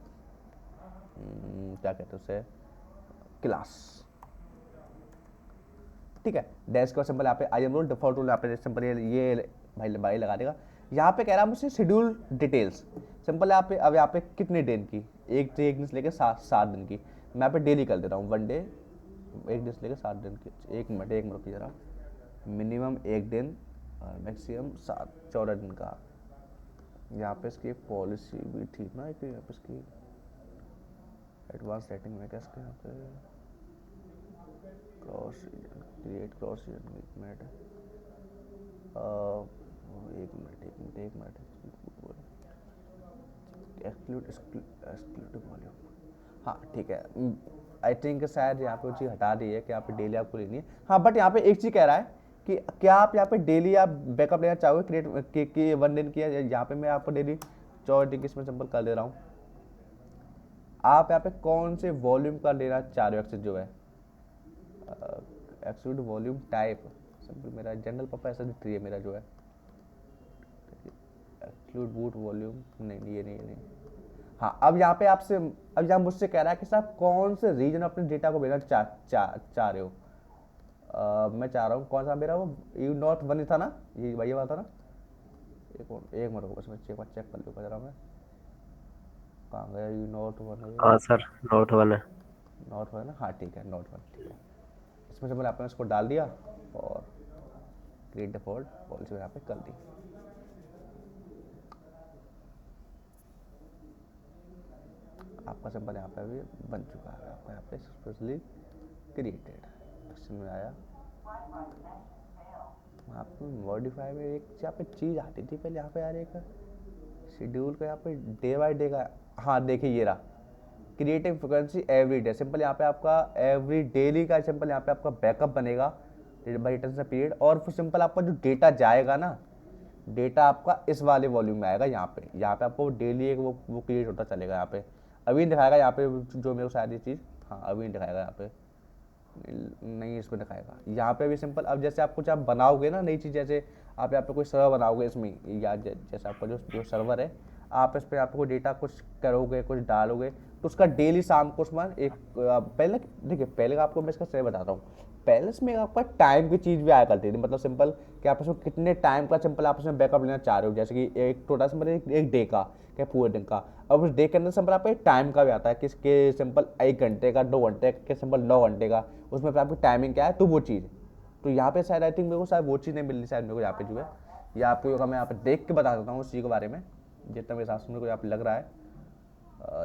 कहते हैं उसे, क्लास, ठीक है। डैश का सिंपल यहाँ पे I am role default rule यहाँ पे सिंपल ये भाई लगा देगा। यहाँ पे कह रहा है मुझसे शेड्यूल डिटेल्स, सिंपल यहाँ पे अब यहाँ पे कितने दिन की, एक दिन से लेकर 7 दिन की, मैं यहाँ पे डेली कर दे रहा हूँ, 1 डे, एक दिन से लेकर 7 दिन की। एक मिनट रुकिए जरा, मिनिमम 1 दिन और मैक्सिमम 14 दिन का। यहाँ पे इसकी एक पॉलिसी भी थी ना, एक यहाँ पे इसकी एडवांस सेटिंग में क्या इसके यहाँ पे cross region, create cross region, एक मिनट एक्सक्लूड वॉल्यूम, हाँ ठीक है। आई थिंक शायद यहाँ पे वो चीज़ हटा दी है कि यहाँ पे डेली आपको लेनी है, हाँ। बट यहाँ पे एक चीज़ कह रहा है कि क्या आप यहाँ पे डेली आप बैकअप लेना चाहोगे क्रिएट की 1 दिन की है, यहाँ पे मैं आपको डेली 14 दिन की इसमें सिंपल कर दे रहा हूँ। आप यहाँ पे कौन से वॉल्यूम का लेना चाह रहे हो एक्सेस जो है, एक्सक्लूड वॉल्यूम टाइप, सिंपल मेरा जनरल पर्पस SSD है मेरा जो है, एक्सक्लूड बूट वॉल्यूम, नहीं ये नहीं। हाँ अब यहाँ पे आपसे अब यहाँ मुझसे कह रहा है कि साहब कौन से रीजन अपने डेटा को भेजना चाह रहे हो। मैं चाह रहा हूँ कौन सा मेरा वो U01 था ना, ये भैया वाला था ना, एक मिनट बस मैं चेक कर लूँगा जरा, मैं कहाँ गया U01? हाँ सर, नॉर्थ 1 है। नॉट 1 ना, हाँ ठीक है नॉट 1, ठीक है। इसमें से मैंने आपने इसको डाल दिया और क्रिएट डिफॉल्ट पॉलिसी यहाँ पे कर दी। आपका सिंपल यहाँ पे अभी बन चुका है, आपका यहाँ पे सक्सेसफुली क्रिएटेड में आया। आपको मॉडिफाई में एक यहाँ पे चीज़ आती थी पहले, यहाँ पे यार एक शेड्यूल का यहाँ पे डे बाय डे का, हाँ देखिए ये रहा, creating frequency every day, simple यहाँ पे आपका एवरी डेली का सिंपल यहाँ पे आपका बैकअप बनेगा बाई रिटर्न से पीरियड। और फिर सिंपल आपका जो डेटा जाएगा ना, डेटा आपका इस वाले वॉल्यूम में आएगा। यहाँ पे आपको डेली एक वो क्रिएट होता चलेगा। यहाँ पे अभी नहीं दिखाएगा, यहाँ पे जो मेरे को शायद ये चीज़, हाँ अभी नहीं दिखाएगा यहाँ पे, नहीं इसमें दिखाएगा। यहाँ पे भी सिंपल अब जैसे आप कुछ आप बनाओगे ना नई चीज़, जैसे आप यहाँ पे कोई सर्वर बनाओगे इसमें, या जैसे आपका जो सर्वर है, आप इस पर आपको डेटा कुछ करोगे, कुछ डालोगे, तो उसका डेली शाम को उसमें एक पहले देखिए, पहले आपको मैं इसका सही बताता हूँ। पहले इसमें आपका टाइम की चीज़ भी आया करती थी, मतलब सिंपल कि आप उसमें कितने टाइम का सिंपल आप उसमें बैकअप लेना चाह रहे हो, जैसे कि एक टोटल सिंपल एक डे का, क्या पूरे दिन का। अब उस डे के अंदर सिंपल आपका एक टाइम का भी आता है, किसके सिंपल 1 घंटे का, 2 घंटे का, सिंपल 9 घंटे का, उसमें फिर आपकी टाइमिंग क्या है, तो वो चीज़। तो यहाँ पे शायद आई थिंक मेरे को शायद वो चीज़ नहीं मिल रही शायद मेरे को यहाँ पे जो है, या आपको होगा, मैं यहाँ पे देख के बता देता हूँ उस चीज़ के बारे में जितना मेरे हिसाब से मेरे को यहाँ पे लग रहा है।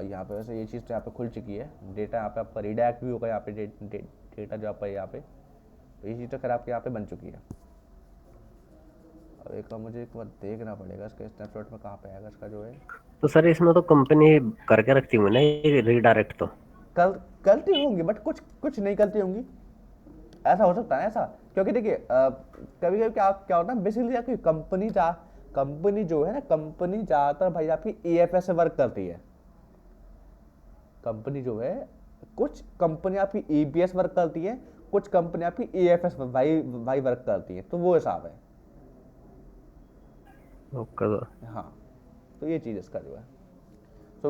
यहाँ पे वैसे ये चीज़ तो यहाँ पे खुल चुकी है, डेटा यहाँ पे आपका रिडायरेक्ट भी होगा यहाँ पे, डेटा जो आपका यहाँ पे, तो ये चीज़ तो खैर आपके यहाँ पे बन चुकी है। अब एक बार मुझे एक बार देखना पड़ेगा इसका स्नैपशॉट में कहाँ पे आएगा इसका जो है। तो सर इसमें तो कंपनी करके रखती हुई ना ये रीडायरेक्ट तो। गलती होंगी, बट कुछ कुछ नहीं गलती होंगी, ऐसा हो सकता है ऐसा, क्योंकि देखिए कभी कभी क्या क्या होता है बेसिकली आपकी कंपनी जो है ना, कंपनी ज़्यादातर भाई आपकी EFS से वर्क करती है। कंपनी जो है, कुछ कंपनी आपकी EBS वर्क करती है, कुछ कंपनी आपकी EFS भाई वर्क करती है, तो वो हिसाब है। ओके हाँ, तो ये चीज़ इसका जो है,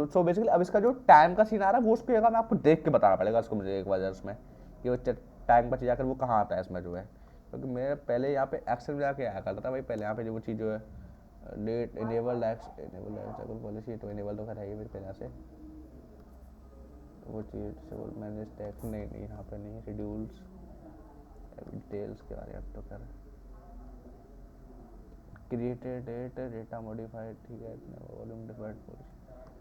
सो बेसिकली अब इसका जो टाइम का सीन आ रहा है वो उसको जगह मैं आपको देख के बताना पड़ेगा इसको मुझे एक बार इसमें, कि वो टाइम का चीज़ आकर वो कहाँ आता है इसमें जो है, क्योंकि मैं पहले यहाँ पे एक्सेल में जाके आया करता था भाई, पहले यहाँ पे जो वो चीज़ जो है डेट इनेबल पॉलिसी, तो इनेबल तो खैर है ये मेरे पहले से वो चीज़ मैंने टैक्स नहीं यहाँ पे नहीं, शेड्यूल्स डिटेल्स के बारे में तो कर क्रिएटेड डेटा मॉडिफाइड, ठीक है, वॉल्यूम डिफाइड पॉलिसी,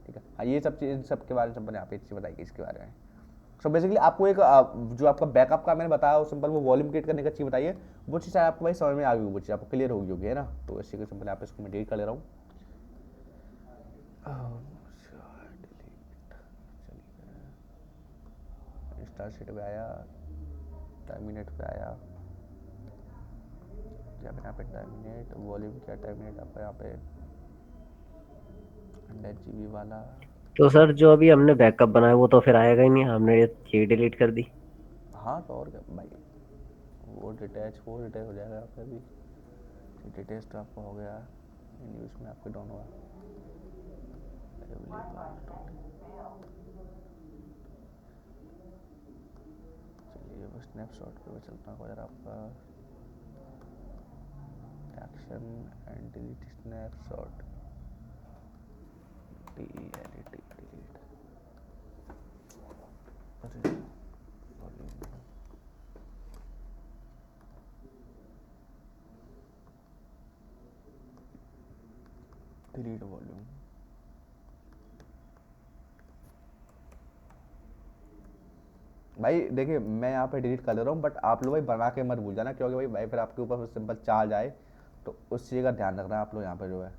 ठीक है। हाँ, ये सब चीज़ सब के बारे में मैंने आप एक चीज़ बताई इसके बारे में। सो बेसिकली आपको एक जो आपका बैकअप का मैंने बताया सिंपल वो वॉल्यूम क्रिएट करने का चीज़ बताइए, वो चीज़ आपको भाई समझ में आ गई, वो चीज़ आपको क्लियर होगी है ना। तो इसी को सिंपल आप इसको मैं डिलीट कर ले रहा हूँ। स्टार शीट पे आया, टर्मिनेट पे आया, जब यहाँ पे टर्मिनेट वॉल्यूम क्या, टर्मिनेट आपका यहाँ पे 100 GB वाला। तो सर जो अभी हमने बैकअप बनाया वो तो फिर आएगा ही नहीं, हमने ये डिलीट कर दी। हाँ तो और क्या भाई, वो डिटैच हो जाएगा आपका भी, डिटेच तो आपका हो गया, न्यूज़ में आपके डाउन हुआ। चलिए वो स्नैपशॉट पे चलता हूँ अगर आपका action and delete snapshot, delete delete volume. भाई देखिए मैं यहाँ पे डिलीट कर ले रहा हूँ, बट आप लोग भाई बना के मत भूल जाना, क्योंकि भाई फिर आपके ऊपर सिंपल चार्ज आए, तो उस चीज़ का ध्यान रखना आप लोग। यहाँ पे जो है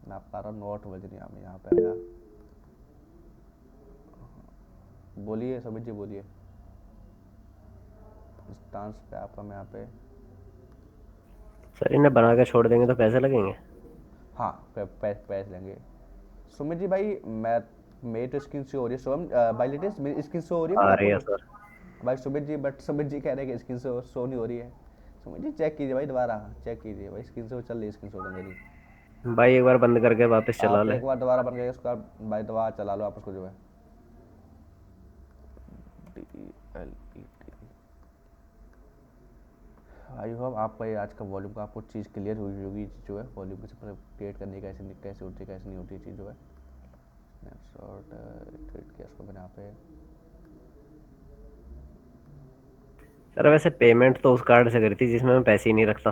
मैं आपका रहा हूँ नोट बजनी यहाँ पे आया, बोलिए समीर जी बोलिए। स्टांस पे आपका मैं यहाँ पे, सर इन्हें बना के छोड़ देंगे तो पैसे लगेंगे। हाँ पैसे लेंगे। सुमित जी भाई मेरी तो स्क्रीन शो हो रही है, सोम भाई लेटेस्ट मेरी स्क्रीन शो हो रही है आ मैं रही है आपको सर। भाई सुमित जी, बट सुमित जी कह रहे हैं कि स्क्रीन शो नहीं हो रही है। सुमित जी चेक कीजिए भाई, दोबारा चेक कीजिए भाई, स्क्रीन शो चल रही है, स्क्रीन शो तो मेरी। भाई एक बार बंद करके वापस चला आप ले। एक बार दोबारा बन गए उसका भाई, दोबारा चला लो आप उसको जो है। आई होप आपका ये आज का वॉल्यूम का आपको चीज़ क्लियर हुई होगी, जो है वॉल्यूम कैसे क्रिएट करनी, कैसे होती है कैसे नहीं होती चीज़ जो है। स्नैपशॉट क्रिएट किया इसको मैंने यहाँ पे। सर वैसे पेमेंट तो उस कार्ड से करी थी जिसमें मैं पैसे ही नहीं रखता।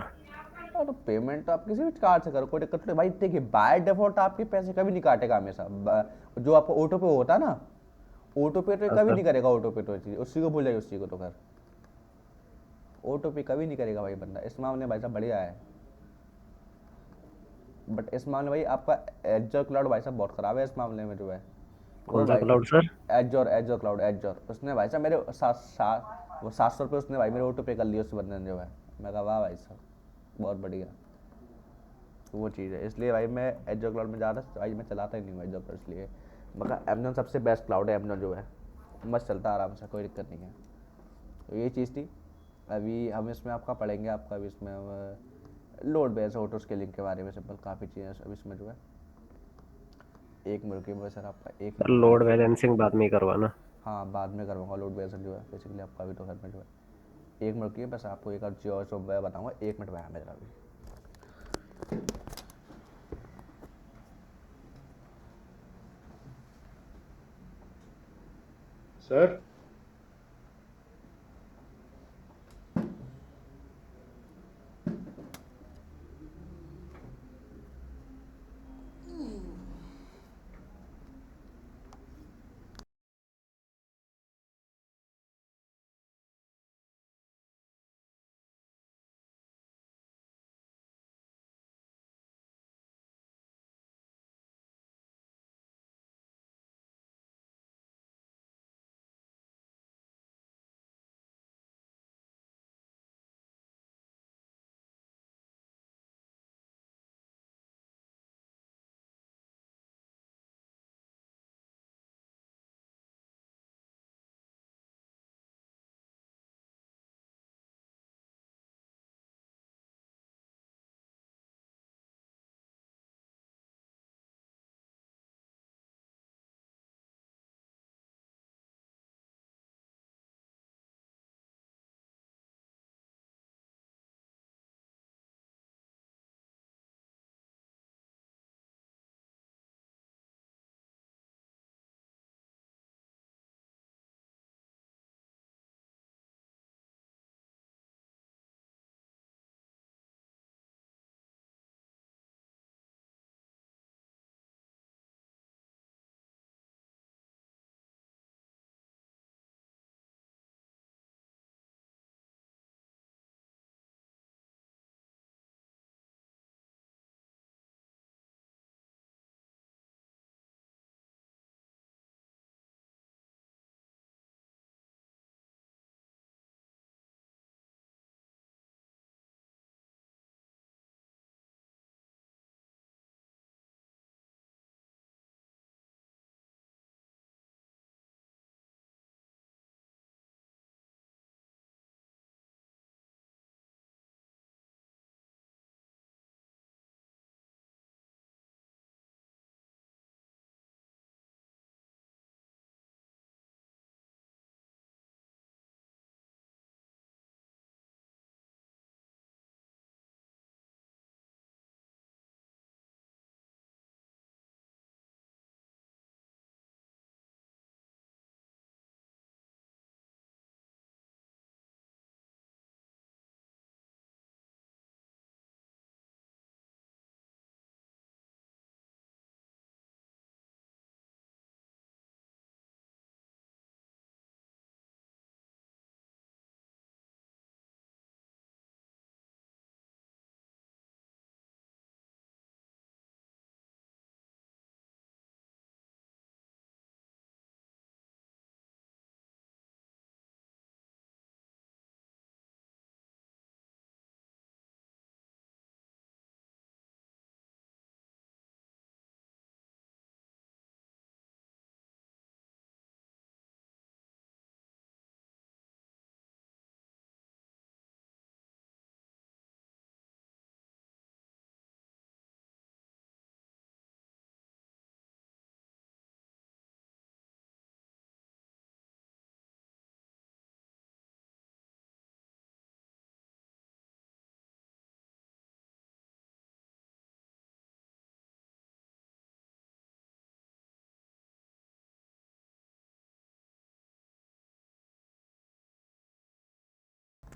तो पेमेंट तो आप किसी भी कार्ड से करो, कोई दिक्कत नहीं भाई। देखिए बाय डिफॉल्ट आपके पैसे कभी नहीं काटेगा हमेशा, जो आपका ऑटो पे होता है ना, ऑटो पे तो कभी नहीं करेगा, ऑटो पे तो चीज़ उसी को भूल जाइए, उसी को तो खैर ऑटो पे कभी नहीं करेगा भाई बंदा। इस मामले में भाई साहब बढ़िया है, बट इस मामले में भाई आपका एजर क्लाउड भाई साहब बहुत ख़राब है इस मामले में जो है। वो कौन सा भाई क्लाउड सर? एजोर क्लाउड एजोर, उसने भाई साहब मेरे वो 700 रुपये उसने भाई मेरे ऑटो पे कर लिए उस बंदे ने जो है। मैं कहा वाह भाई साहब बहुत बढ़िया। तो वो चीज़ है, इसलिए भाई मैं एजोर क्लाउड में ज़्यादा भाई मैं चलाता ही नहीं हूँ एजोर क्लाउड, इसलिए मगर अमेजोन सबसे बेस्ट क्लाउड है। अमेजोन जो है मस्त चलता है आराम से, कोई दिक्कत नहीं है। तो ये चीज़ थी। अभी हम इसमें आपका पढ़ेंगे, आपका अभी इसमें हम लोड बैलेंस ऑटो स्केलिंग के बारे में सिंपल काफ़ी चीज़ें अभी इसमें जो है। एक मिनट में सर आपका एक सर मिनट में लोड बैलेंसिंग बाद में ही करवाना। हाँ बाद में करवाऊंगा लोड बैलेंस जो है बेसिकली आपका अभी तो घर में जो है। एक मिनट की बस आपको एक और चीज़ और सब बताऊँगा, एक मिनट में आया मेरा अभी। सर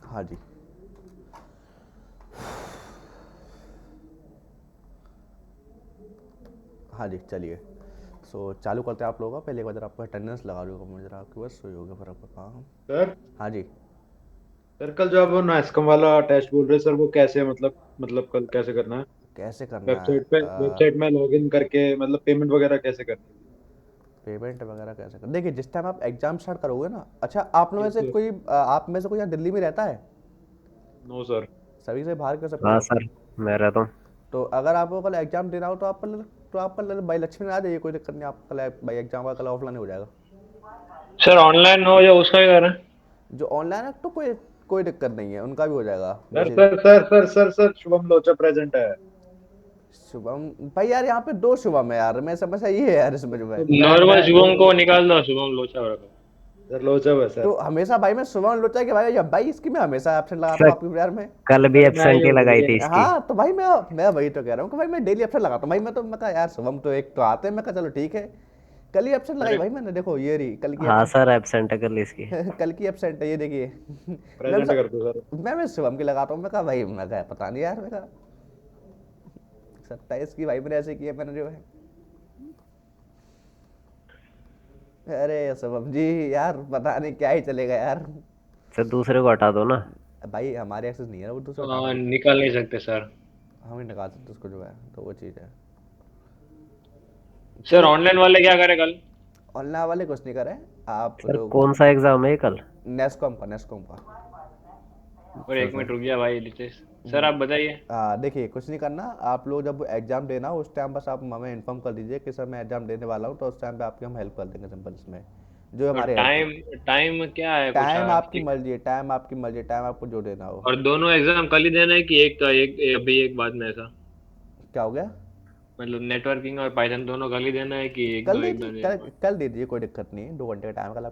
हाँ जी हाँ जी चलिए। सो चालू करते हैं आप लोगों का। पहले एक बार जरा आपको अटेंडेंस लगा दूँगा मुझे, जरा आपकी बस सही होगा फिर आपका काम। सर हाँ जी सर कल जो आप वो नाइस्कम वाला टेस्ट बोल रहे हैं सर, वो कैसे मतलब कल कैसे करना है? कैसे करना है वेबसाइट में लॉगिन करके मतलब पेमेंट वगैरह कैसे करनी है? पेमेंट वगैरह कैसे कर, देखिए जिस टाइम आप एग्जाम स्टार्ट करोगे ना, अच्छा आप में से कोई आप में से कोई यहाँ दिल्ली में रहता है? No sir. सभी से बाहर के सबके हाँ सब। सर, मैं रहता हूँ। तो अगर आपको कल एग्जाम देना हो तो आप कल भाई लक्ष्मी में आ जाइए, कोई दिक्कत नहीं, आप कल भाई एग्जाम का कल ऑफलाइन हो जाएगा। सर ऑनलाइन हो या उसका ही कर रहे हैं? जो ऑनलाइन है तो कोई कोई दिक्कत नहीं है, उनका भी हो जाएगा सर जैसे। Sir sir sir sir sir Shubham लोचा प्रेजेंट है। शुभम भाई यार यहाँ पे 2 शुभम है यार, मैं समझ ये है यार इसमें जो है। तो नॉर्मल शुभम को निकाल दो, शुभम लोचा रखो। सर लोचा है तो सर। हमेशा भाई मैं शुभम लोचा के भाई, या भाई इसकी मैं हमेशा एब्सेंट लगाता हूँ सर आपके प्यार में। कल भी सर मैं एब्सेंट ही ही हूँ लगाई भैया। थी इसकी। हाँ तो भाई मैं वही तो कह रहा हूँ कि भाई मैं डेली एब्सेंट लगाता हूँ भाई, मैं कहा यार शुभम तो एक तो आते हैं, मैं कहा चलो ठीक है। कल ही एब्सेंट लगाई अरे भाई मैंने, देखो ये रही कल की हाँ एब्सेंट। सर, एब्सेंट है कल इसकी। कल की एब्सेंट है ये देखिए। प्रेजेंट कर दो सर। मैं शुभम की लगाता हूँ, मैं कहा भाई, मैं कहा पता नहीं यार, मैं कहा 27 की भाई मैंने ऐसे किया मैंने जो है। अरे शुभम जी यार पता नहीं क्या ही चलेगा यार। सर दूसरे को हटा दो ना। भाई हमारे एक्सेस नहीं है ना वो दूसरा हटाने की, निकाल नहीं सकते सर। हम ही निकाल सकते उसको जो है, तो वो चीज़ है। सर चलिए ऑनलाइन वाले क्या करें कल? ऑनलाइन वाले कुछ नहीं करें आप सर लोग। कौन सा एग्जाम है ये कल? नेस्कॉम का। और अच्छा एक सर। मिनट रुक गया भाई रितेश। सर आप बताइए। देखिए कुछ नहीं करना, आप लोग जब एग्जाम देना हो उस टाइम बस आप हमें इन्फॉर्म कर दीजिए कि सर मैं एग्जाम देने वाला हूँ, तो उस टाइम पे आपकी हम हेल्प कर देंगे सिंपल इसमें, जो और हमारी हेल्प हो। टाइम टाइम क्या है कुछ टाइम आपकी ठीक? मर्जी है, टाइम आपकी मर्जी है, टाइम आपको जो देना हो। और दोनों एग्जाम कल ही देना है कि एक का एक अभी एक बाद में ऐसा? क्या हो गया? मतलब नेटवर्किंग और पाइथन दोनों कल ही देना है कि एक कल दो दे एक दो दीजिए, दिन बाद? कल दे दीजिए, कोई दिक्कत नहीं है, 2 घंटे का टाइम कल